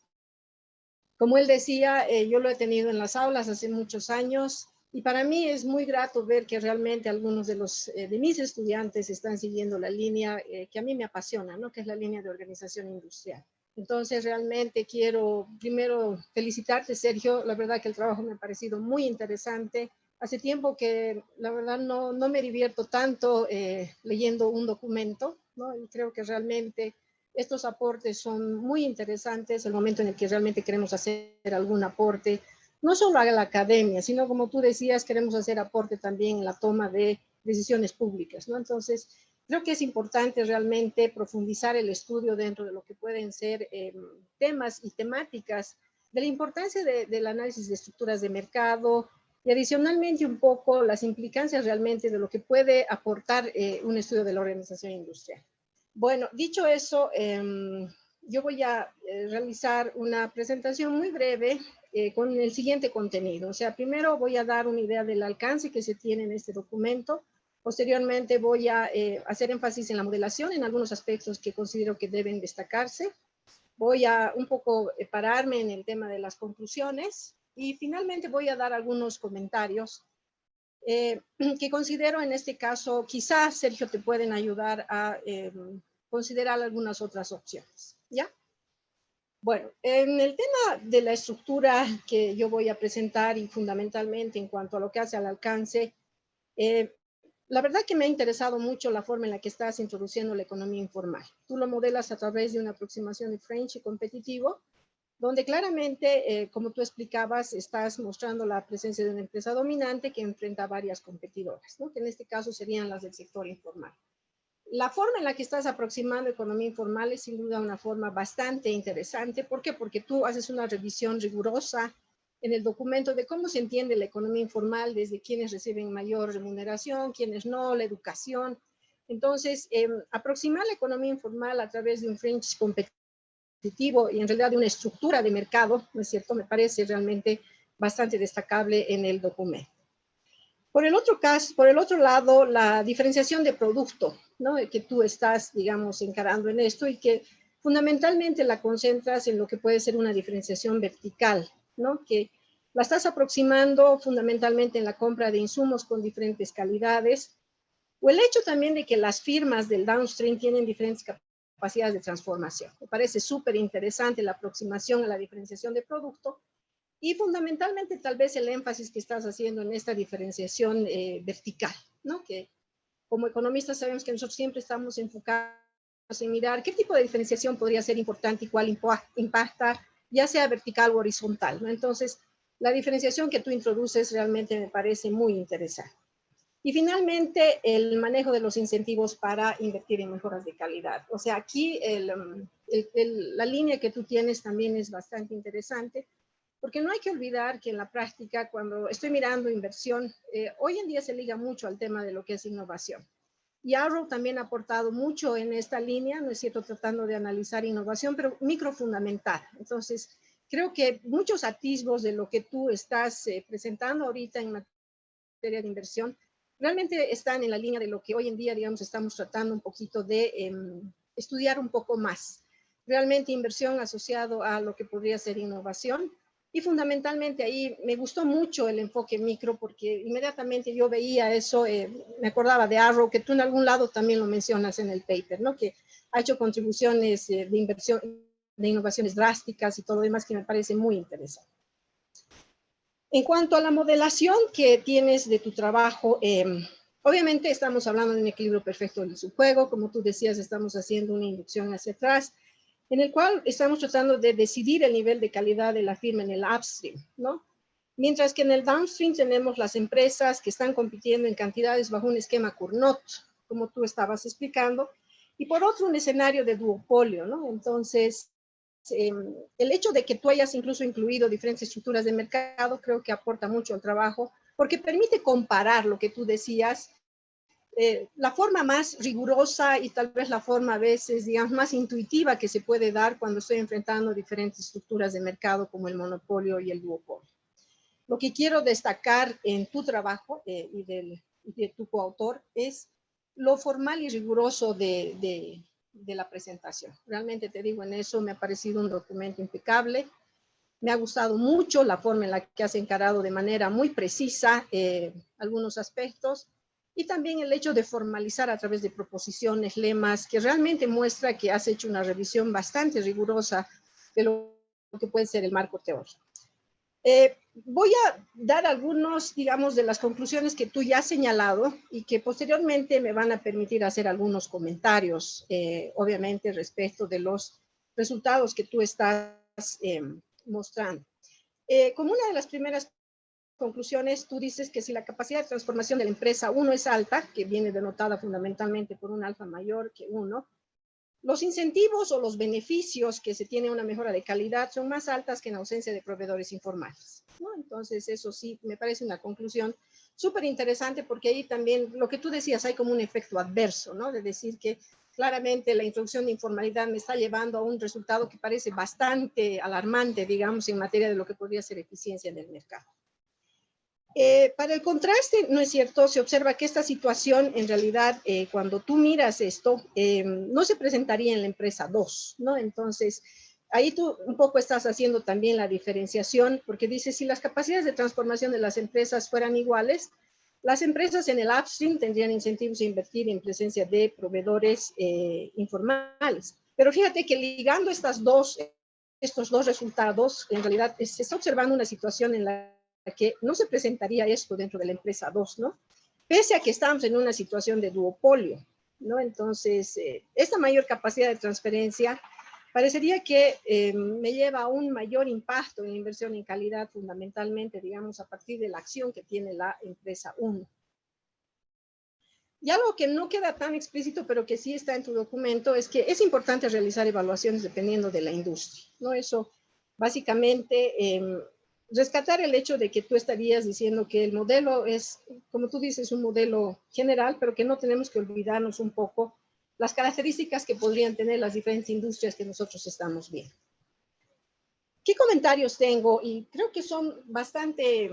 D: Como él decía, yo lo he tenido en las aulas hace muchos años y para mí es muy grato ver que realmente algunos de mis estudiantes están siguiendo la línea que a mí me apasiona, ¿no? Que es la línea de organización industrial. Entonces, realmente quiero primero felicitarte, Sergio. La verdad que el trabajo me ha parecido muy interesante. Hace tiempo que, la verdad, no me divierto tanto leyendo un documento, ¿no? Y creo que realmente estos aportes son muy interesantes el momento en el que realmente queremos hacer algún aporte, no solo a la academia, sino como tú decías, queremos hacer aporte también en la toma de decisiones públicas, ¿no? Entonces, creo que es importante realmente profundizar el estudio dentro de lo que pueden ser temas y temáticas de la importancia del análisis de estructuras de mercado y adicionalmente un poco las implicancias realmente de lo que puede aportar un estudio de la organización industrial. Bueno, dicho eso, yo voy a realizar una presentación muy breve con el siguiente contenido. O sea, primero voy a dar una idea del alcance que se tiene en este documento. Posteriormente voy a hacer énfasis en la modelación, en algunos aspectos que considero que deben destacarse. Voy a un poco pararme en el tema de las conclusiones y finalmente voy a dar algunos comentarios que considero en este caso, quizás, Sergio, te pueden ayudar a considerar algunas otras opciones, ¿ya? Bueno, en el tema de la estructura que yo voy a presentar y fundamentalmente en cuanto a lo que hace al alcance, la verdad que me ha interesado mucho la forma en la que estás introduciendo la economía informal. Tú lo modelas a través de una aproximación de French competitivo, donde claramente, como tú explicabas, estás mostrando la presencia de una empresa dominante que enfrenta a varias competidoras, ¿no? Que en este caso serían las del sector informal. La forma en la que estás aproximando economía informal es sin duda una forma bastante interesante. ¿Por qué? Porque tú haces una revisión rigurosa en el documento de cómo se entiende la economía informal, desde quienes reciben mayor remuneración, quienes no, la educación. Entonces, aproximar la economía informal a través de un French competitivo y en realidad de una estructura de mercado, ¿no es cierto? Me parece realmente bastante destacable en el documento. Por el otro lado, la diferenciación de producto, ¿no? Que tú estás, digamos, encarando en esto y que fundamentalmente la concentras en lo que puede ser una diferenciación vertical, ¿no? Que la estás aproximando fundamentalmente en la compra de insumos con diferentes calidades, o el hecho también de que las firmas del downstream tienen diferentes capacidades de transformación. Me parece súper interesante la aproximación a la diferenciación de producto y fundamentalmente tal vez el énfasis que estás haciendo en esta diferenciación vertical, ¿no? Que como economistas sabemos que nosotros siempre estamos enfocados en mirar qué tipo de diferenciación podría ser importante y cuál impacta, ya sea vertical o horizontal, ¿no? Entonces, la diferenciación que tú introduces realmente me parece muy interesante. Y finalmente, el manejo de los incentivos para invertir en mejoras de calidad. O sea, aquí la línea que tú tienes también es bastante interesante, Porque no hay que olvidar que en la práctica, cuando estoy mirando inversión, hoy en día se liga mucho al tema de lo que es innovación. Y Arrow también ha aportado mucho en esta línea, ¿no es cierto?, tratando de analizar innovación, pero microfundamental. Entonces, creo que muchos atisbos de lo que tú estás presentando ahorita en materia de inversión realmente están en la línea de lo que hoy en día, digamos, estamos tratando un poquito de estudiar un poco más. Realmente inversión asociado a lo que podría ser innovación. Y fundamentalmente ahí me gustó mucho el enfoque micro porque inmediatamente yo veía eso, me acordaba de Arrow, que tú en algún lado también lo mencionas en el paper, ¿no? Que ha hecho contribuciones de inversión, de innovaciones drásticas y todo lo demás que me parece muy interesante. En cuanto a la modelación que tienes de tu trabajo, obviamente estamos hablando de un equilibrio perfecto del subjuego, como tú decías, estamos haciendo una inducción hacia atrás, en el cual estamos tratando de decidir el nivel de calidad de la firma en el upstream, ¿no? Mientras que en el downstream tenemos las empresas que están compitiendo en cantidades bajo un esquema Cournot, como tú estabas explicando, y por otro un escenario de duopolio, ¿no? Entonces, el hecho de que tú hayas incluso incluido diferentes estructuras de mercado creo que aporta mucho al trabajo, porque permite comparar lo que tú decías, la forma más rigurosa y tal vez la forma a veces, digamos, más intuitiva que se puede dar cuando estoy enfrentando diferentes estructuras de mercado como el monopolio y el duopolio. Lo que quiero destacar en tu trabajo y de tu coautor es lo formal y riguroso de la presentación. Realmente te digo, en eso me ha parecido un documento impecable. Me ha gustado mucho la forma en la que has encarado de manera muy precisa algunos aspectos y también el hecho de formalizar a través de proposiciones, lemas, que realmente muestra que has hecho una revisión bastante rigurosa de lo que puede ser el marco teórico. Voy a dar algunos, digamos, de las conclusiones que tú ya has señalado y que posteriormente me van a permitir hacer algunos comentarios, obviamente, respecto de los resultados que tú estás mostrando. Como una de las primeras conclusiones, tú dices que si la capacidad de transformación de la empresa 1 es alta, que viene denotada fundamentalmente por un alfa mayor que 1, los incentivos o los beneficios que se tiene una mejora de calidad son más altas que en ausencia de proveedores informales, ¿no? Entonces, eso sí, me parece una conclusión súper interesante porque ahí también, lo que tú decías, hay como un efecto adverso, ¿no? De decir que claramente la introducción de informalidad me está llevando a un resultado que parece bastante alarmante, digamos, en materia de lo que podría ser eficiencia en el mercado. Para el contraste, ¿no es cierto? Se observa que esta situación, en realidad, cuando tú miras esto, no se presentaría en la empresa 2, ¿no? Entonces, ahí tú un poco estás haciendo también la diferenciación, porque dices, si las capacidades de transformación de las empresas fueran iguales, las empresas en el upstream tendrían incentivos a invertir en presencia de proveedores informales. Pero fíjate que ligando estos dos resultados, en realidad se está observando una situación en la que no se presentaría esto dentro de la empresa 2, ¿no? Pese a que estamos en una situación de duopolio, ¿no? Entonces, esta mayor capacidad de transferencia parecería que me lleva a un mayor impacto en la inversión en calidad, fundamentalmente, digamos, a partir de la acción que tiene la empresa 1. Y algo que no queda tan explícito, pero que sí está en tu documento, es que es importante realizar evaluaciones dependiendo de la industria, ¿no? Eso, básicamente, rescatar el hecho de que tú estarías diciendo que el modelo es, como tú dices, un modelo general, pero que no tenemos que olvidarnos un poco las características que podrían tener las diferentes industrias que nosotros estamos viendo. ¿Qué comentarios tengo? Y creo que son bastante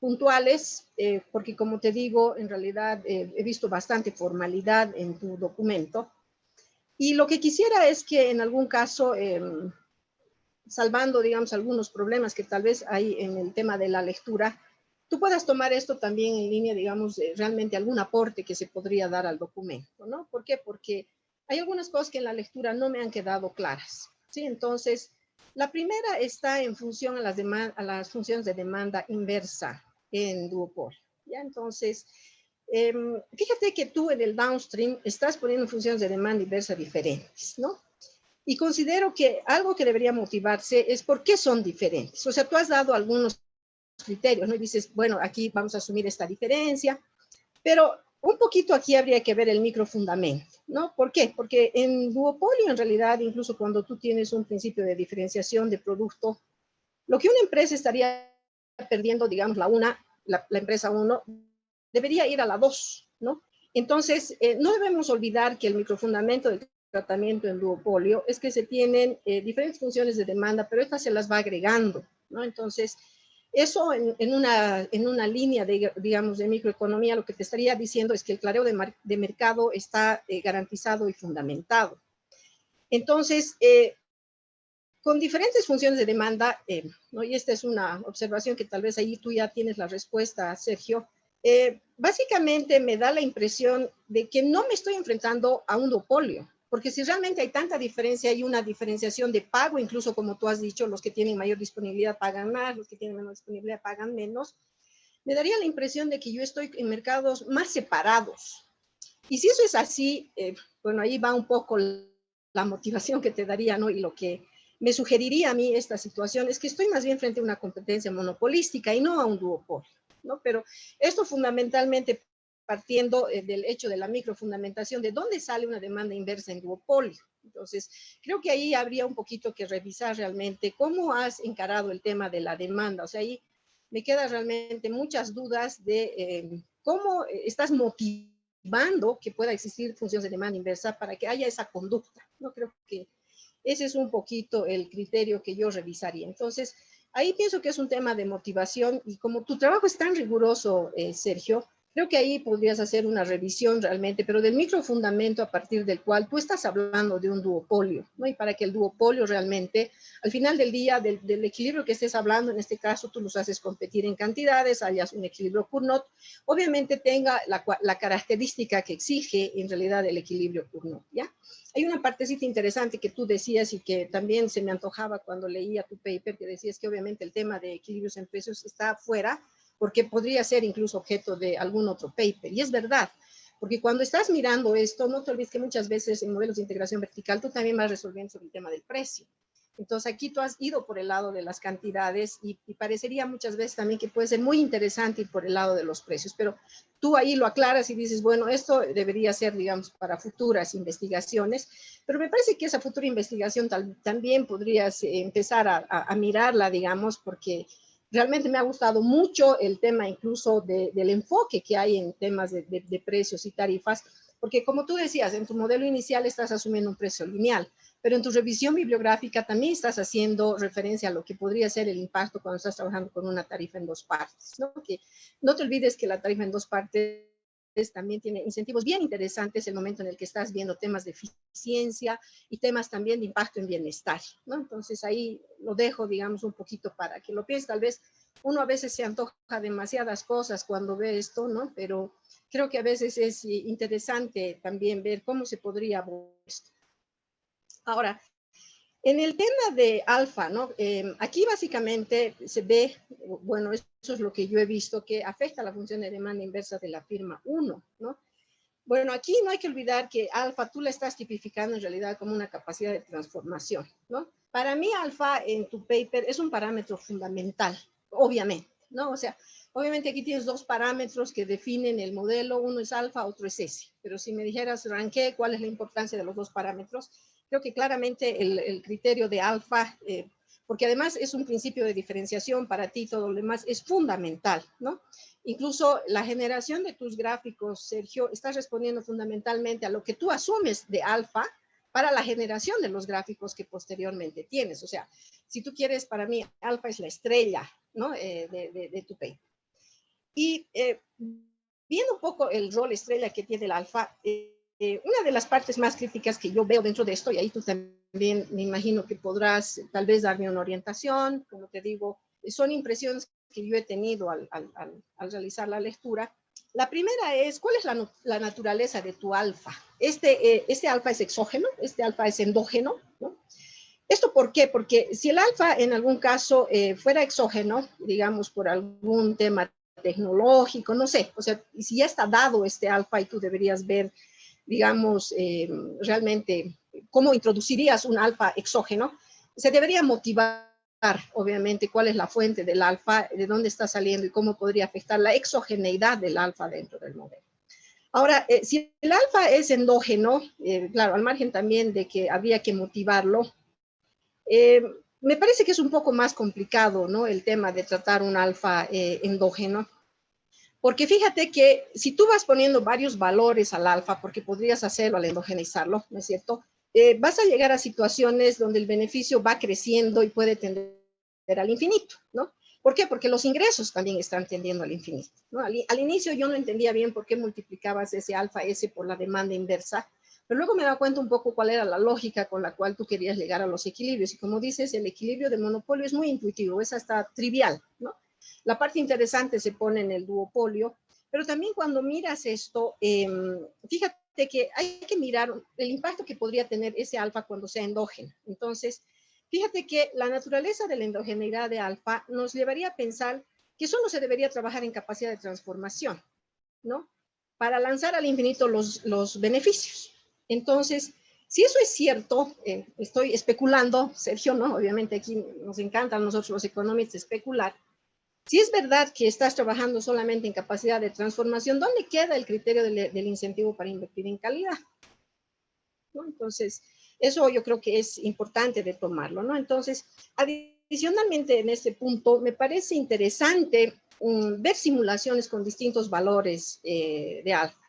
D: puntuales, porque como te digo, en realidad he visto bastante formalidad en tu documento. Y lo que quisiera es que en algún caso, salvando, digamos, algunos problemas que tal vez hay en el tema de la lectura, tú puedas tomar esto también en línea, digamos, realmente algún aporte que se podría dar al documento, ¿no? ¿Por qué? Porque hay algunas cosas que en la lectura no me han quedado claras, ¿sí? Entonces, la primera está en función a las funciones de demanda inversa en duopolio, ¿ya? Entonces, fíjate que tú en el downstream estás poniendo funciones de demanda inversa diferentes, ¿no? Y considero que algo que debería motivarse es por qué son diferentes. O sea, tú has dado algunos criterios, ¿no? Y dices, bueno, aquí vamos a asumir esta diferencia, pero un poquito aquí habría que ver el microfundamento, ¿no? ¿Por qué? Porque en duopolio, en realidad, incluso cuando tú tienes un principio de diferenciación de producto, Lo que una empresa estaría perdiendo, digamos, la empresa 1, debería ir a la 2, ¿no? Entonces, no debemos olvidar que el microfundamento del tratamiento en duopolio es que se tienen diferentes funciones de demanda, pero estas se las va agregando, ¿no? Entonces, eso en una línea, digamos, de microeconomía, lo que te estaría diciendo es que el clareo de mercado está garantizado y fundamentado. Entonces, con diferentes funciones de demanda, ¿no? Y esta es una observación que tal vez ahí tú ya tienes la respuesta, Sergio. Básicamente me da la impresión de que no me estoy enfrentando a un duopolio, porque si realmente hay tanta diferencia, hay una diferenciación de pago, incluso como tú has dicho, los que tienen mayor disponibilidad pagan más, los que tienen menor disponibilidad pagan menos, me daría la impresión de que yo estoy en mercados más separados. Y si eso es así, bueno, ahí va un poco la motivación que te daría, ¿no? Y lo que me sugeriría a mí esta situación es que estoy más bien frente a una competencia monopolística y no a un duopolio, ¿no? Pero esto fundamentalmente partiendo del hecho de la microfundamentación, de dónde sale una demanda inversa en duopolio. Entonces, creo que ahí habría un poquito que revisar realmente cómo has encarado el tema de la demanda. O sea, ahí me quedan realmente muchas dudas de cómo estás motivando que pueda existir funciones de demanda inversa para que haya esa conducta. No creo que ese es un poquito el criterio que yo revisaría. Entonces, ahí pienso que es un tema de motivación y como tu trabajo es tan riguroso, Sergio, creo que ahí podrías hacer una revisión realmente, pero del microfundamento a partir del cual tú estás hablando de un duopolio, ¿no? Y para que el duopolio realmente, al final del día, del equilibrio que estés hablando, en este caso tú los haces competir en cantidades, hayas un equilibrio Cournot, obviamente tenga la característica que exige en realidad el equilibrio Cournot, ¿ya? Hay una partecita interesante que tú decías y que también se me antojaba cuando leía tu paper, que decías que obviamente el tema de equilibrios en precios está fuera, porque podría ser incluso objeto de algún otro paper. Y es verdad, porque cuando estás mirando esto, no te olvides que muchas veces en modelos de integración vertical tú también vas resolviendo sobre el tema del precio. Entonces aquí tú has ido por el lado de las cantidades y parecería muchas veces también que puede ser muy interesante ir por el lado de los precios, pero tú ahí lo aclaras y dices, bueno, esto debería ser, digamos, para futuras investigaciones, pero me parece que esa futura investigación también podrías empezar a mirarla, digamos, porque realmente me ha gustado mucho el tema incluso del enfoque que hay en temas de precios y tarifas, porque como tú decías, en tu modelo inicial estás asumiendo un precio lineal, pero en tu revisión bibliográfica también estás haciendo referencia a lo que podría ser el impacto cuando estás trabajando con una tarifa en dos partes, ¿no? Que no te olvides que la tarifa en dos partes también tiene incentivos bien interesantes el momento en el que estás viendo temas de eficiencia y temas también de impacto en bienestar, ¿no? Entonces ahí lo dejo, digamos, un poquito para que lo pienses. Tal vez uno a veces se antoja demasiadas cosas cuando ve esto, ¿no? Pero creo que a veces es interesante también ver cómo se podría abordar esto. Ahora, en el tema de alfa, ¿no? Aquí básicamente se ve, bueno, eso es lo que yo he visto, que afecta a la función de demanda inversa de la firma 1, ¿no? Bueno, aquí no hay que olvidar que alfa tú la estás tipificando en realidad como una capacidad de transformación, ¿no? Para mí alfa en tu paper es un parámetro fundamental, obviamente, ¿no? O sea, obviamente aquí tienes dos parámetros que definen el modelo, uno es alfa, otro es S, pero si me dijeras, ranqué, ¿cuál es la importancia de los dos parámetros? Creo que claramente el criterio de alfa, porque además es un principio de diferenciación para ti, todo lo demás es fundamental, ¿no? Incluso la generación de tus gráficos, Sergio, estás respondiendo fundamentalmente a lo que tú asumes de alfa para la generación de los gráficos que posteriormente tienes. O sea, si tú quieres, para mí, alfa es la estrella, ¿no? de tu paper. Y viendo un poco el rol estrella que tiene el alfa, una de las partes más críticas que yo veo dentro de esto, y ahí tú también me imagino que podrás tal vez darme una orientación, como te digo, son impresiones que yo he tenido al realizar la lectura. La primera es, ¿cuál es la naturaleza de tu alfa? Este alfa es exógeno, este alfa es endógeno, ¿no? ¿Esto por qué? Porque si el alfa en algún caso fuera exógeno, digamos por algún tema tecnológico, no sé, o sea, si ya está dado este alfa y tú deberías ver, digamos, realmente cómo introducirías un alfa exógeno, se debería motivar, obviamente, cuál es la fuente del alfa, de dónde está saliendo y cómo podría afectar la exogeneidad del alfa dentro del modelo. Ahora, si el alfa es endógeno, claro, al margen también de que habría que motivarlo, me parece que es un poco más complicado, ¿no? El tema de tratar un alfa endógeno, porque fíjate que si tú vas poniendo varios valores al alfa, porque podrías hacerlo al endogenizarlo, ¿no es cierto? Vas a llegar a situaciones donde el beneficio va creciendo y puede tender al infinito, ¿no? ¿Por qué? Porque los ingresos también están tendiendo al infinito, ¿no? Al inicio yo no entendía bien por qué multiplicabas ese alfa S por la demanda inversa, pero luego me he dado cuenta un poco cuál era la lógica con la cual tú querías llegar a los equilibrios. Y como dices, el equilibrio de monopolio es muy intuitivo, es hasta trivial, ¿no? La parte interesante se pone en el duopolio, pero también cuando miras esto, fíjate que hay que mirar el impacto que podría tener ese alfa cuando sea endógeno. Entonces, fíjate que la naturaleza de la endogeneidad de alfa nos llevaría a pensar que solo se debería trabajar en capacidad de transformación, ¿no? Para lanzar al infinito los beneficios. Entonces, si eso es cierto, estoy especulando, Sergio, ¿no? Obviamente aquí nos encanta a nosotros los economistas especular. Si es verdad que estás trabajando solamente en capacidad de transformación, ¿dónde queda el criterio del incentivo para invertir en calidad? ¿No? Entonces, eso yo creo que es importante de tomarlo, ¿no? Entonces, adicionalmente en este punto, me parece interesante ver simulaciones con distintos valores de alfa.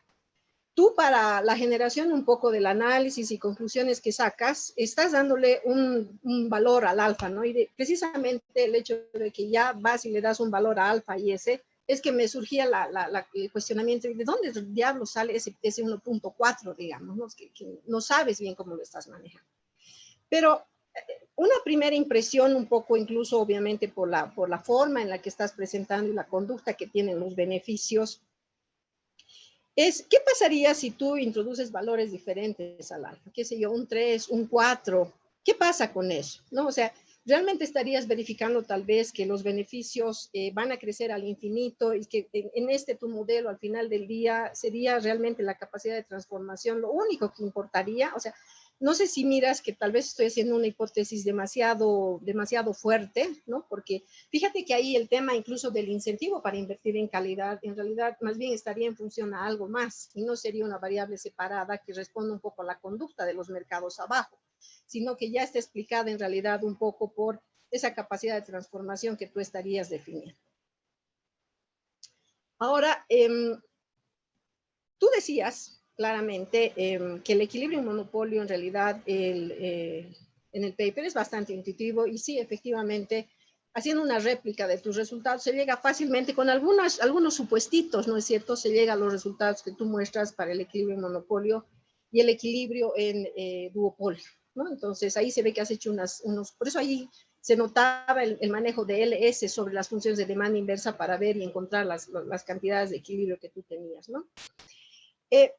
D: Tú para la generación un poco del análisis y conclusiones que sacas, estás dándole un valor al alfa, ¿no? Y precisamente el hecho de que ya vas y le das un valor a alfa y ese, es que me surgía el cuestionamiento de dónde diablos sale ese 1.4, digamos, ¿no? Que no sabes bien cómo lo estás manejando. Pero una primera impresión un poco incluso obviamente por la forma en la que estás presentando y la conducta que tienen los beneficios, ¿qué pasaría si tú introduces valores diferentes al alfa? ¿Qué sé yo, un 3, un 4? ¿Qué pasa con eso? ¿No? O sea, realmente estarías verificando tal vez que los beneficios van a crecer al infinito y que en tu modelo al final del día sería realmente la capacidad de transformación lo único que importaría. O sea, no sé si miras que tal vez estoy haciendo una hipótesis demasiado fuerte, ¿no? Porque fíjate que ahí el tema incluso del incentivo para invertir en calidad, en realidad más bien estaría en función a algo más y no sería una variable separada que responda un poco a la conducta de los mercados abajo, sino que ya está explicada en realidad un poco por esa capacidad de transformación que tú estarías definiendo. Ahora, tú decías claramente que el equilibrio en monopolio en realidad en el paper es bastante intuitivo y sí, efectivamente, haciendo una réplica de tus resultados se llega fácilmente con algunos supuestitos, ¿no es cierto? Se llega a los resultados que tú muestras para el equilibrio en monopolio y el equilibrio en duopolio, ¿no? Entonces ahí se ve que has hecho por eso ahí se notaba el manejo de LS sobre las funciones de demanda inversa para ver y encontrar las cantidades de equilibrio que tú tenías, ¿no?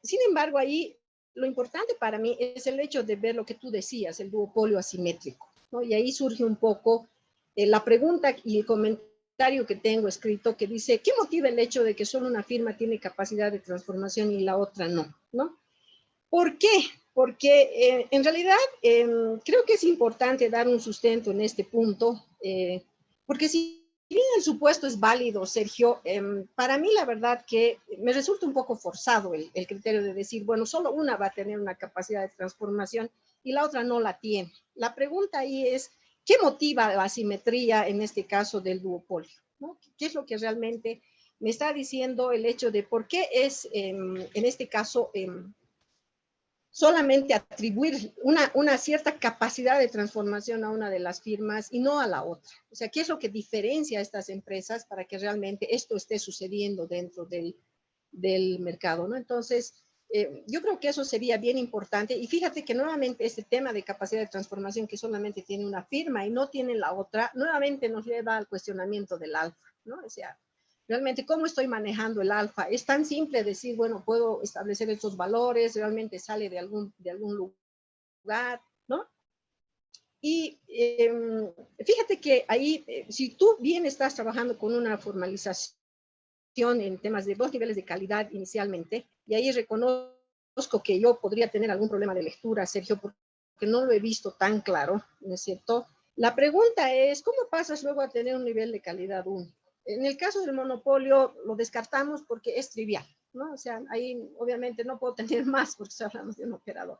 D: Sin embargo, ahí lo importante para mí es el hecho de ver lo que tú decías, el duopolio asimétrico, ¿no? Y ahí surge un poco la pregunta y el comentario que tengo escrito que dice, ¿qué motiva el hecho de que solo una firma tiene capacidad de transformación y la otra no? ¿No? ¿Por qué? Porque en realidad creo que es importante dar un sustento en este punto, porque si bien el supuesto es válido, Sergio, para mí la verdad que me resulta un poco forzado el criterio de decir, bueno, solo una va a tener una capacidad de transformación y la otra no la tiene. La pregunta ahí es, ¿qué motiva la asimetría en este caso del duopolio? ¿No? ¿Qué es lo que realmente me está diciendo el hecho de por qué es, en este caso, solamente atribuir una cierta capacidad de transformación a una de las firmas y no a la otra? O sea, ¿qué es lo que diferencia a estas empresas para que realmente esto esté sucediendo dentro del mercado, ¿no? Entonces, yo creo que eso sería bien importante. Y fíjate que nuevamente este tema de capacidad de transformación que solamente tiene una firma y no tiene la otra, nuevamente nos lleva al cuestionamiento del alfa, ¿no? O sea, realmente, ¿cómo estoy manejando el alfa? Es tan simple decir, bueno, puedo establecer estos valores, realmente sale de algún lugar, ¿no? Y fíjate que ahí, si tú bien estás trabajando con una formalización en temas de 2 niveles de calidad inicialmente, y ahí reconozco que yo podría tener algún problema de lectura, Sergio, porque no lo he visto tan claro, ¿no es cierto? La pregunta es, ¿cómo pasas luego a tener un nivel de calidad 1? En el caso del monopolio lo descartamos porque es trivial, ¿no? O sea, ahí obviamente no puedo tener más porque hablamos de un operador.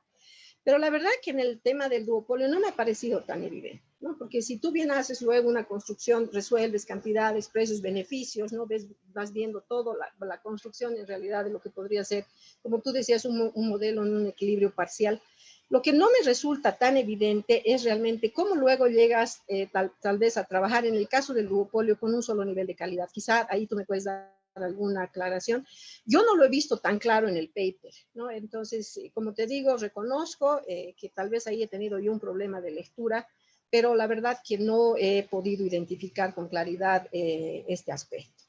D: Pero la verdad que en el tema del duopolio no me ha parecido tan evidente, ¿no? Porque si tú bien haces luego una construcción, resuelves cantidades, precios, beneficios, ¿no? Vas viendo todo, la construcción en realidad de lo que podría ser, como tú decías, un modelo en un equilibrio parcial. Lo que no me resulta tan evidente es realmente cómo luego llegas tal vez a trabajar en el caso del duopolio con un solo nivel de calidad. Quizá ahí tú me puedes dar alguna aclaración. Yo no lo he visto tan claro en el paper, ¿no? Entonces, como te digo, reconozco que tal vez ahí he tenido yo un problema de lectura, pero la verdad que no he podido identificar con claridad este aspecto.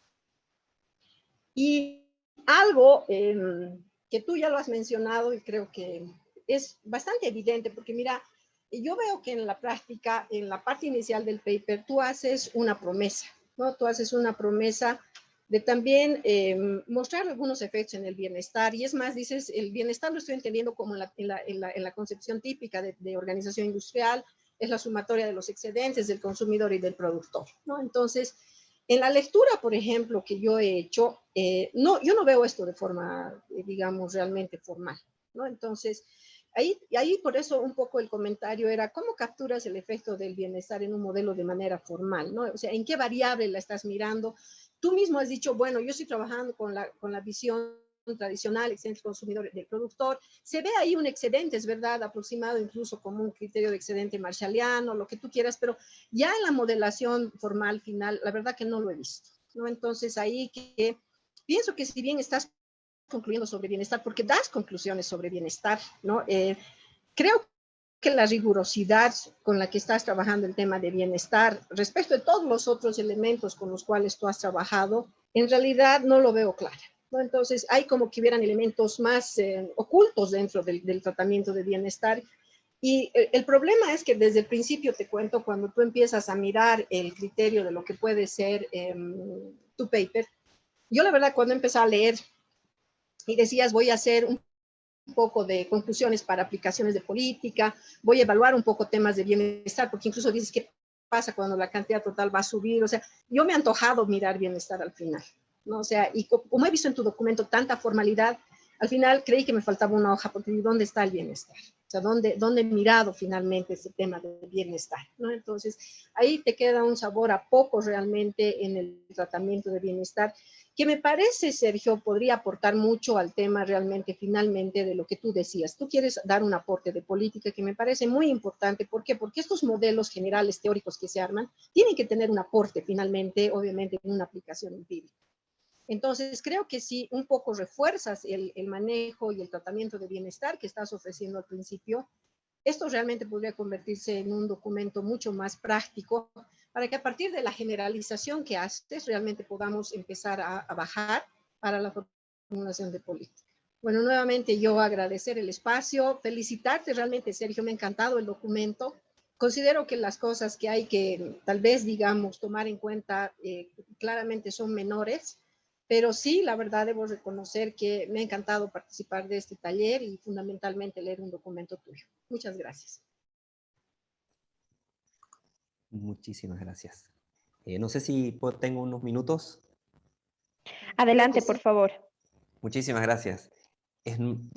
D: Y algo que tú ya lo has mencionado y creo que es bastante evidente, porque mira, yo veo que en la práctica, en la parte inicial del paper, tú haces una promesa, ¿no? Tú haces una promesa de también mostrar algunos efectos en el bienestar, y es más, dices, el bienestar lo estoy entendiendo como en la concepción típica de organización industrial, es la sumatoria de los excedentes del consumidor y del productor, ¿no? Entonces, en la lectura, por ejemplo, que yo he hecho, yo no veo esto de forma, digamos, realmente formal, ¿no? Entonces, ahí por eso un poco el comentario era, ¿cómo capturas el efecto del bienestar en un modelo de manera formal, ¿no? O sea, ¿en qué variable la estás mirando? Tú mismo has dicho, bueno, yo estoy trabajando con la visión tradicional, excedente consumidor del productor. Se ve ahí un excedente, es verdad, aproximado incluso como un criterio de excedente marshalliano, lo que tú quieras, pero ya en la modelación formal final, la verdad que no lo he visto, ¿no? Entonces ahí que pienso que si bien estás concluyendo sobre bienestar, porque das conclusiones sobre bienestar, ¿no? Creo que la rigurosidad con la que estás trabajando el tema de bienestar respecto de todos los otros elementos con los cuales tú has trabajado, en realidad no lo veo claro, ¿no? Entonces hay como que hubieran elementos más ocultos dentro del tratamiento de bienestar. Y el problema es que desde el principio, te cuento, cuando tú empiezas a mirar el criterio de lo que puede ser tu paper, yo la verdad cuando empecé a leer y decías voy a hacer un poco de conclusiones para aplicaciones de política, voy a evaluar un poco temas de bienestar, porque incluso dices qué pasa cuando la cantidad total va a subir, o sea, yo me he antojado mirar bienestar al final, ¿no? O sea, y como he visto en tu documento tanta formalidad, al final creí que me faltaba una hoja, porque ¿dónde está el bienestar? O sea, ¿dónde he mirado finalmente ese tema del bienestar, ¿no? Entonces, ahí te queda un sabor a poco realmente en el tratamiento de bienestar, que me parece, Sergio, podría aportar mucho al tema realmente finalmente de lo que tú decías. Tú quieres dar un aporte de política que me parece muy importante. ¿Por qué? Porque estos modelos generales teóricos que se arman tienen que tener un aporte finalmente, obviamente, en una aplicación empírica. Entonces, creo que si un poco refuerzas el manejo y el tratamiento de bienestar que estás ofreciendo al principio, esto realmente podría convertirse en un documento mucho más práctico para que a partir de la generalización que haces realmente podamos empezar a bajar para la formulación de política. Bueno, nuevamente yo agradecer el espacio, felicitarte realmente, Sergio, me ha encantado el documento. Considero que las cosas que hay que tal vez, digamos, tomar en cuenta claramente son menores, pero sí, la verdad debo reconocer que me ha encantado participar de este taller y fundamentalmente leer un documento tuyo. Muchas gracias.
C: Muchísimas gracias. No sé si tengo unos minutos.
A: Adelante, por favor.
C: Muchísimas gracias.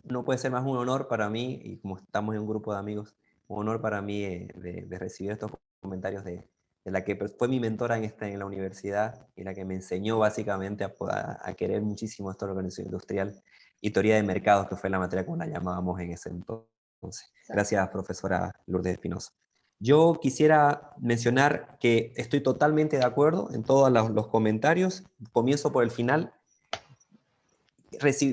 C: No puede ser más un honor para mí, y como estamos en un grupo de amigos, un honor para mí de recibir estos comentarios de la que fue mi mentora en la universidad y la que me enseñó básicamente a querer muchísimo esto de la organización industrial y teoría de mercados, que fue la materia como la llamábamos en ese entonces. Gracias, profesora Lourdes Espinosa. Yo quisiera mencionar que estoy totalmente de acuerdo en todos los comentarios. Comienzo por el final.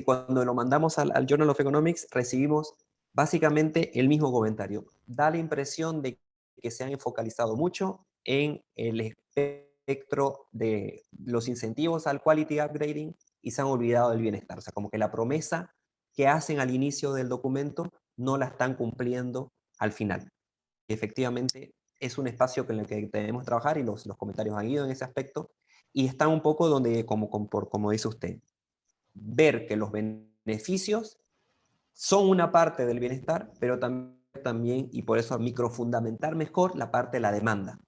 C: Cuando lo mandamos al Journal of Economics, recibimos básicamente el mismo comentario. Da la impresión de que se han focalizado mucho en el espectro de los incentivos al quality upgrading y se han olvidado del bienestar. O sea, como que la promesa que hacen al inicio del documento no la están cumpliendo al final. Efectivamente, es un espacio en el que debemos trabajar y los comentarios han ido en ese aspecto y están un poco donde, como dice usted, ver que los beneficios son una parte del bienestar, pero también, y por eso microfundamentar mejor la parte de la demanda,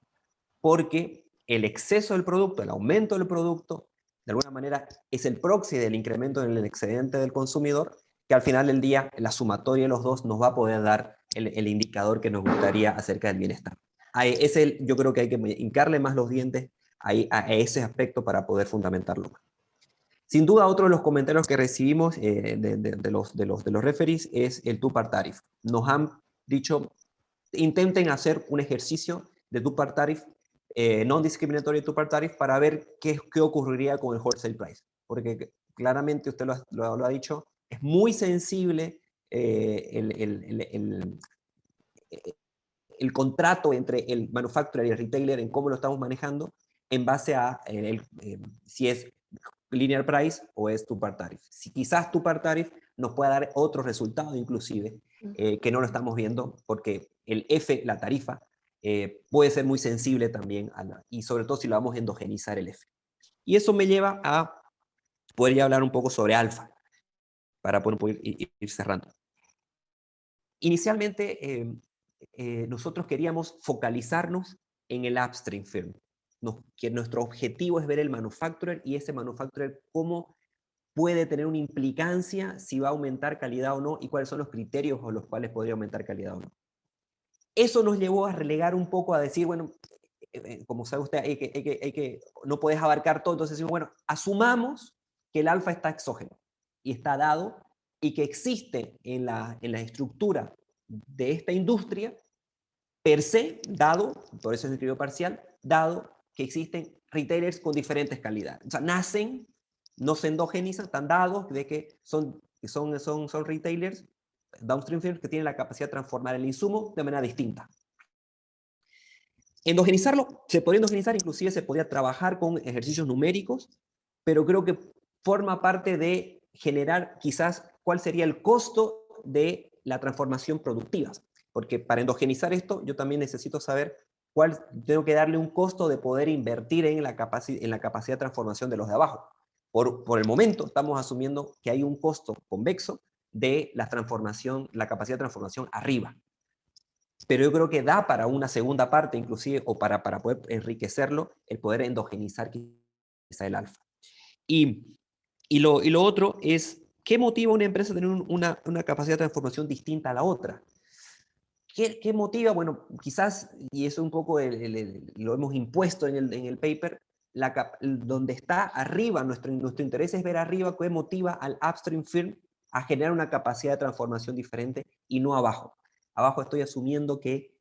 C: porque el exceso del producto, el aumento del producto, de alguna manera es el proxy del incremento en el excedente del consumidor, que al final del día la sumatoria de los dos nos va a poder dar el indicador que nos gustaría acerca del bienestar. yo creo que hay que hincarle más los dientes a ese aspecto para poder fundamentarlo más. Sin duda, otro de los comentarios que recibimos de los referees es el two-part tariff. Nos han dicho, intenten hacer un ejercicio de two-part tariff, non-discriminatory two-part tariff, para ver qué ocurriría con el wholesale price. Porque claramente, usted lo ha dicho, es muy sensible el contrato entre el manufacturer y el retailer en cómo lo estamos manejando en base a si es linear price o es two-part tariff. Si quizás two-part tariff nos pueda dar otro resultado inclusive, que no lo estamos viendo, porque el F, la tarifa, puede ser muy sensible también, y sobre todo si lo vamos a endogenizar el F. Y eso me lleva a poder ya hablar un poco sobre alfa, para poder ir cerrando. Inicialmente, nosotros queríamos focalizarnos en el upstream firm, que nuestro objetivo es ver el manufacturer y ese manufacturer cómo puede tener una implicancia si va a aumentar calidad o no y cuáles son los criterios con los cuales podría aumentar calidad o no. Eso nos llevó a relegar un poco a decir, bueno, como sabe usted, no puedes abarcar todo, entonces decimos, bueno, asumamos que el alfa está exógeno y está dado y que existe en la estructura de esta industria per se, dado, por eso es escribió parcial, dado que existen retailers con diferentes calidades. O sea, nacen, no se endogenizan, están dados de que son retailers, downstream firms, que tienen la capacidad de transformar el insumo de manera distinta. Endogenizarlo, se podría endogenizar, inclusive se podría trabajar con ejercicios numéricos, pero creo que forma parte de generar quizás cuál sería el costo de la transformación productiva. Porque para endogenizar esto, yo también necesito saber cuál, tengo que darle un costo de poder invertir en la capacidad de transformación de los de abajo. Por el momento, estamos asumiendo que hay un costo convexo de la capacidad de transformación arriba. Pero yo creo que da para una segunda parte, inclusive, o para poder enriquecerlo, el poder endogenizar quizá el alfa. Y lo otro es, ¿qué motiva a una empresa a tener una capacidad de transformación distinta a la otra? ¿Qué motiva? Bueno, quizás, y eso un poco lo hemos impuesto en el paper, donde está arriba, nuestro interés es ver arriba qué motiva al upstream firm a generar una capacidad de transformación diferente y no abajo. Abajo estoy asumiendo que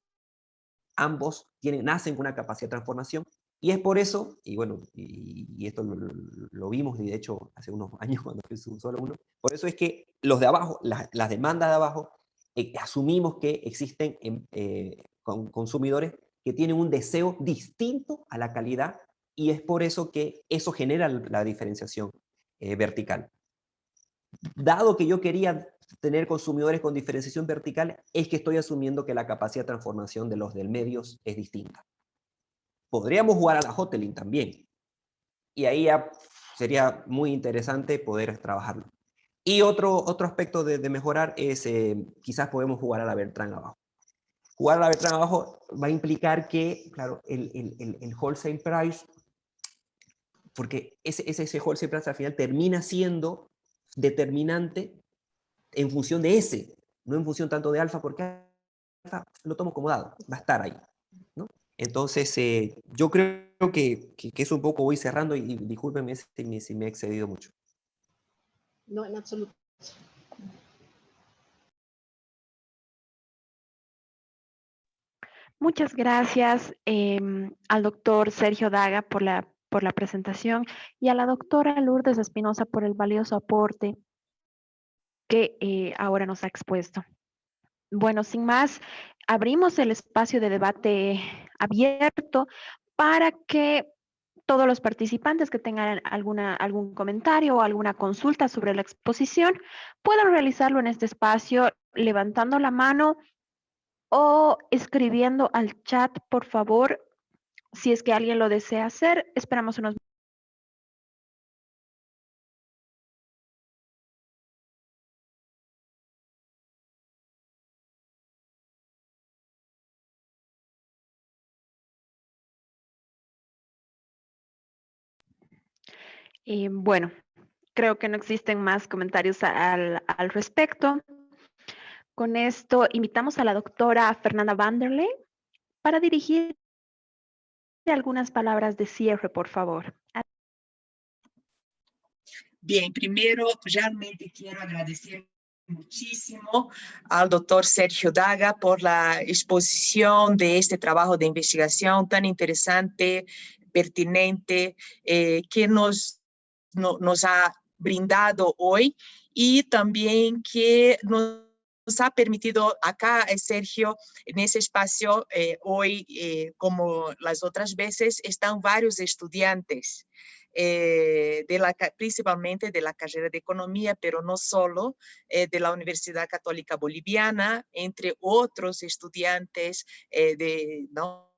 C: ambos nacen con una capacidad de transformación, y es por eso, y bueno, y esto lo vimos, y de hecho hace unos años cuando fui solo uno, por eso es que los de abajo, las demandas de abajo, asumimos que existen consumidores que tienen un deseo distinto a la calidad, y es por eso que eso genera la diferenciación vertical. Dado que yo quería tener consumidores con diferenciación vertical, es que estoy asumiendo que la capacidad de transformación de los del medios es distinta. Podríamos jugar a la hoteling también, y ahí ya sería muy interesante poder trabajarlo. Y otro aspecto de mejorar es, quizás podemos jugar a la Bertrand abajo. Jugar a la Bertrand abajo va a implicar que, claro, el wholesale price, porque ese wholesale price al final termina siendo determinante en función de ese, no en función tanto de alfa, porque alfa lo tomo como dado, va a estar ahí, ¿no? Entonces, yo creo que eso un poco voy cerrando, y discúlpenme si me he excedido mucho.
D: No, en absoluto.
A: Muchas gracias al doctor Sergio Daga por la presentación y a la doctora Lourdes Espinosa por el valioso aporte que ahora nos ha expuesto. Bueno, sin más, abrimos el espacio de debate abierto para que todos los participantes que tengan algún comentario o alguna consulta sobre la exposición puedan realizarlo en este espacio levantando la mano o escribiendo al chat, por favor, si es que alguien lo desea hacer. Esperamos unos bueno, creo que no existen más comentarios al respecto. Con esto, invitamos a la doctora Fernanda Vanderlei para dirigir algunas palabras de cierre, por favor.
E: Bien, primero realmente quiero agradecer muchísimo al doctor Sergio Daga por la exposición de este trabajo de investigación tan interesante, pertinente, que nos ha brindado hoy, y también que nos ha permitido acá, Sergio, en ese espacio, hoy, como las otras veces, están varios estudiantes, principalmente de la carrera de Economía, pero no solo, de la Universidad Católica Boliviana, entre otros estudiantes ¿no?,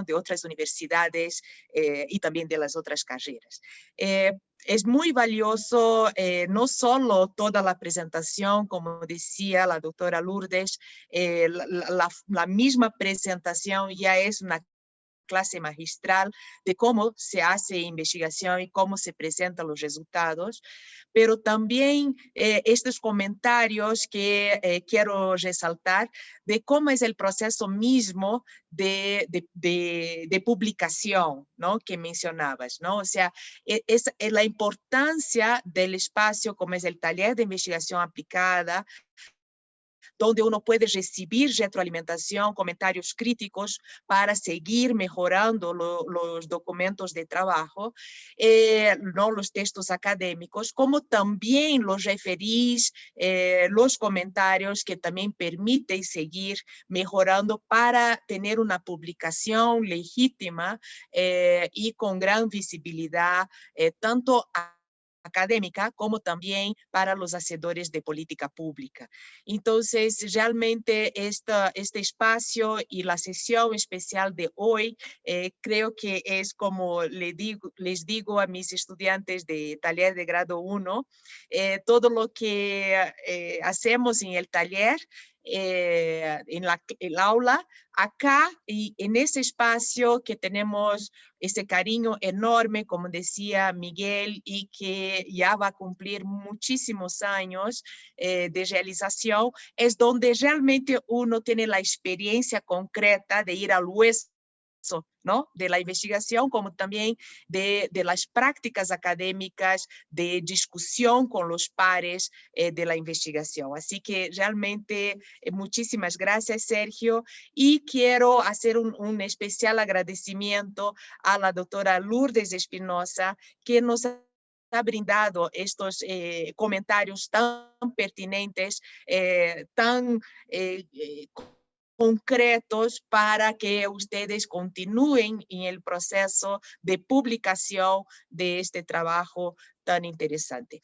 E: de otras universidades, y también de las otras carreras. Es muy valioso no solo toda la presentación, como decía la doctora Lourdes, la misma presentación ya es una clase magistral de cómo se hace investigación y cómo se presentan los resultados, pero también estos comentarios que quiero resaltar de cómo es el proceso mismo de publicación, ¿no?, que mencionabas, ¿no? O sea, es la importancia del espacio como es el taller de investigación aplicada, donde uno puede recibir retroalimentación, comentarios críticos para seguir mejorando los documentos de trabajo, no los textos académicos, como también los referís, los comentarios que también permiten seguir mejorando para tener una publicación legítima y con gran visibilidad, tanto académica como también para los hacedores de política pública. Entonces, realmente este espacio y la sesión especial de hoy, creo que es como les digo a mis estudiantes de taller de grado 1, todo lo que hacemos en el taller, en el aula, acá y en ese espacio que tenemos ese cariño enorme, como decía Miguel, y que ya va a cumplir muchísimos años de realización, es donde realmente uno tiene la experiencia concreta de ir al hueso, ¿no?, de la investigación, como también de las prácticas académicas, de discusión con los pares de la investigación. Así que realmente muchísimas gracias, Sergio, y quiero hacer un especial agradecimiento a la doctora Lourdes Espinosa, que nos ha brindado estos comentarios tan pertinentes, tan concretos para que ustedes continúen en el proceso de publicación de este trabajo tan interesante.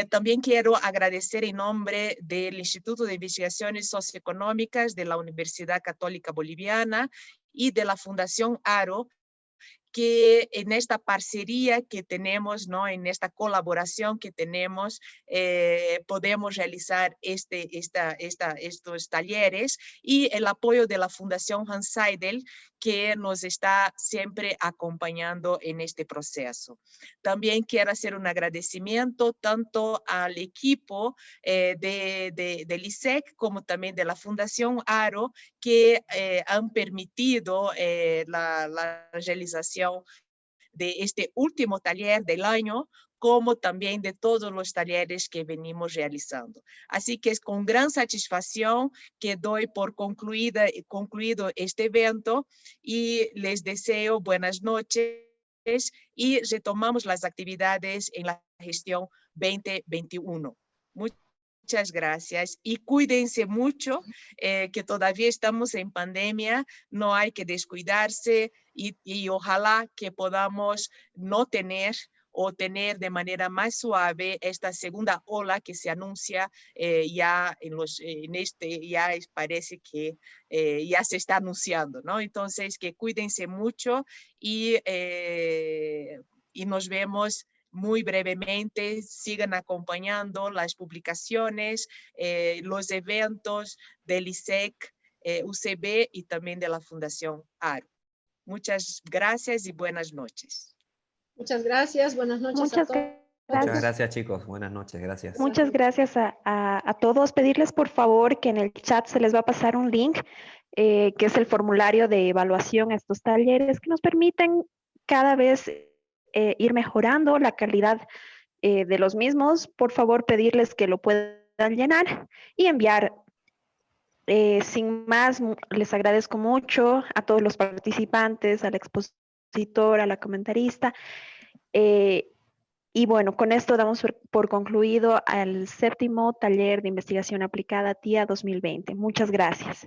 E: También quiero agradecer en nombre del Instituto de Investigaciones Socioeconómicas de la Universidad Católica Boliviana y de la Fundación Aro, que en esta parcería que tenemos, ¿no?, en esta colaboración que tenemos, podemos realizar estos talleres, y el apoyo de la Fundación Hans Seidel, que nos está siempre acompañando en este proceso. También quiero hacer un agradecimiento tanto al equipo del ISEC como también de la Fundación Aro, que han permitido la realización de este último taller del año, como también de todos los talleres que venimos realizando. Así que es con gran satisfacción que doy por concluido este evento, y les deseo buenas noches, y retomamos las actividades en la gestión 2021. Muchas gracias y cuídense mucho, que todavía estamos en pandemia, no hay que descuidarse, y ojalá que podamos no tener o tener de manera más suave esta segunda ola que se anuncia ya ya parece que ya se está anunciando, ¿no? Entonces, que cuídense mucho y nos vemos muy brevemente. Sigan acompañando las publicaciones, los eventos del ISEC, UCB y también de la Fundación Aro. Muchas gracias y buenas noches.
D: Muchas gracias, buenas noches
A: Muchas
D: a todos.
A: gracias.
C: Muchas gracias, chicos. Buenas noches, gracias.
A: Muchas gracias a todos. Pedirles, por favor, que en el chat se les va a pasar un link que es el formulario de evaluación a estos talleres, que nos permiten cada vez ir mejorando la calidad de los mismos. Por favor, pedirles que lo puedan llenar y enviar. Sin más, les agradezco mucho a todos los participantes, al expositor, a la comentarista. Y bueno, con esto damos por concluido al 7º taller de investigación aplicada TIA 2020. Muchas gracias.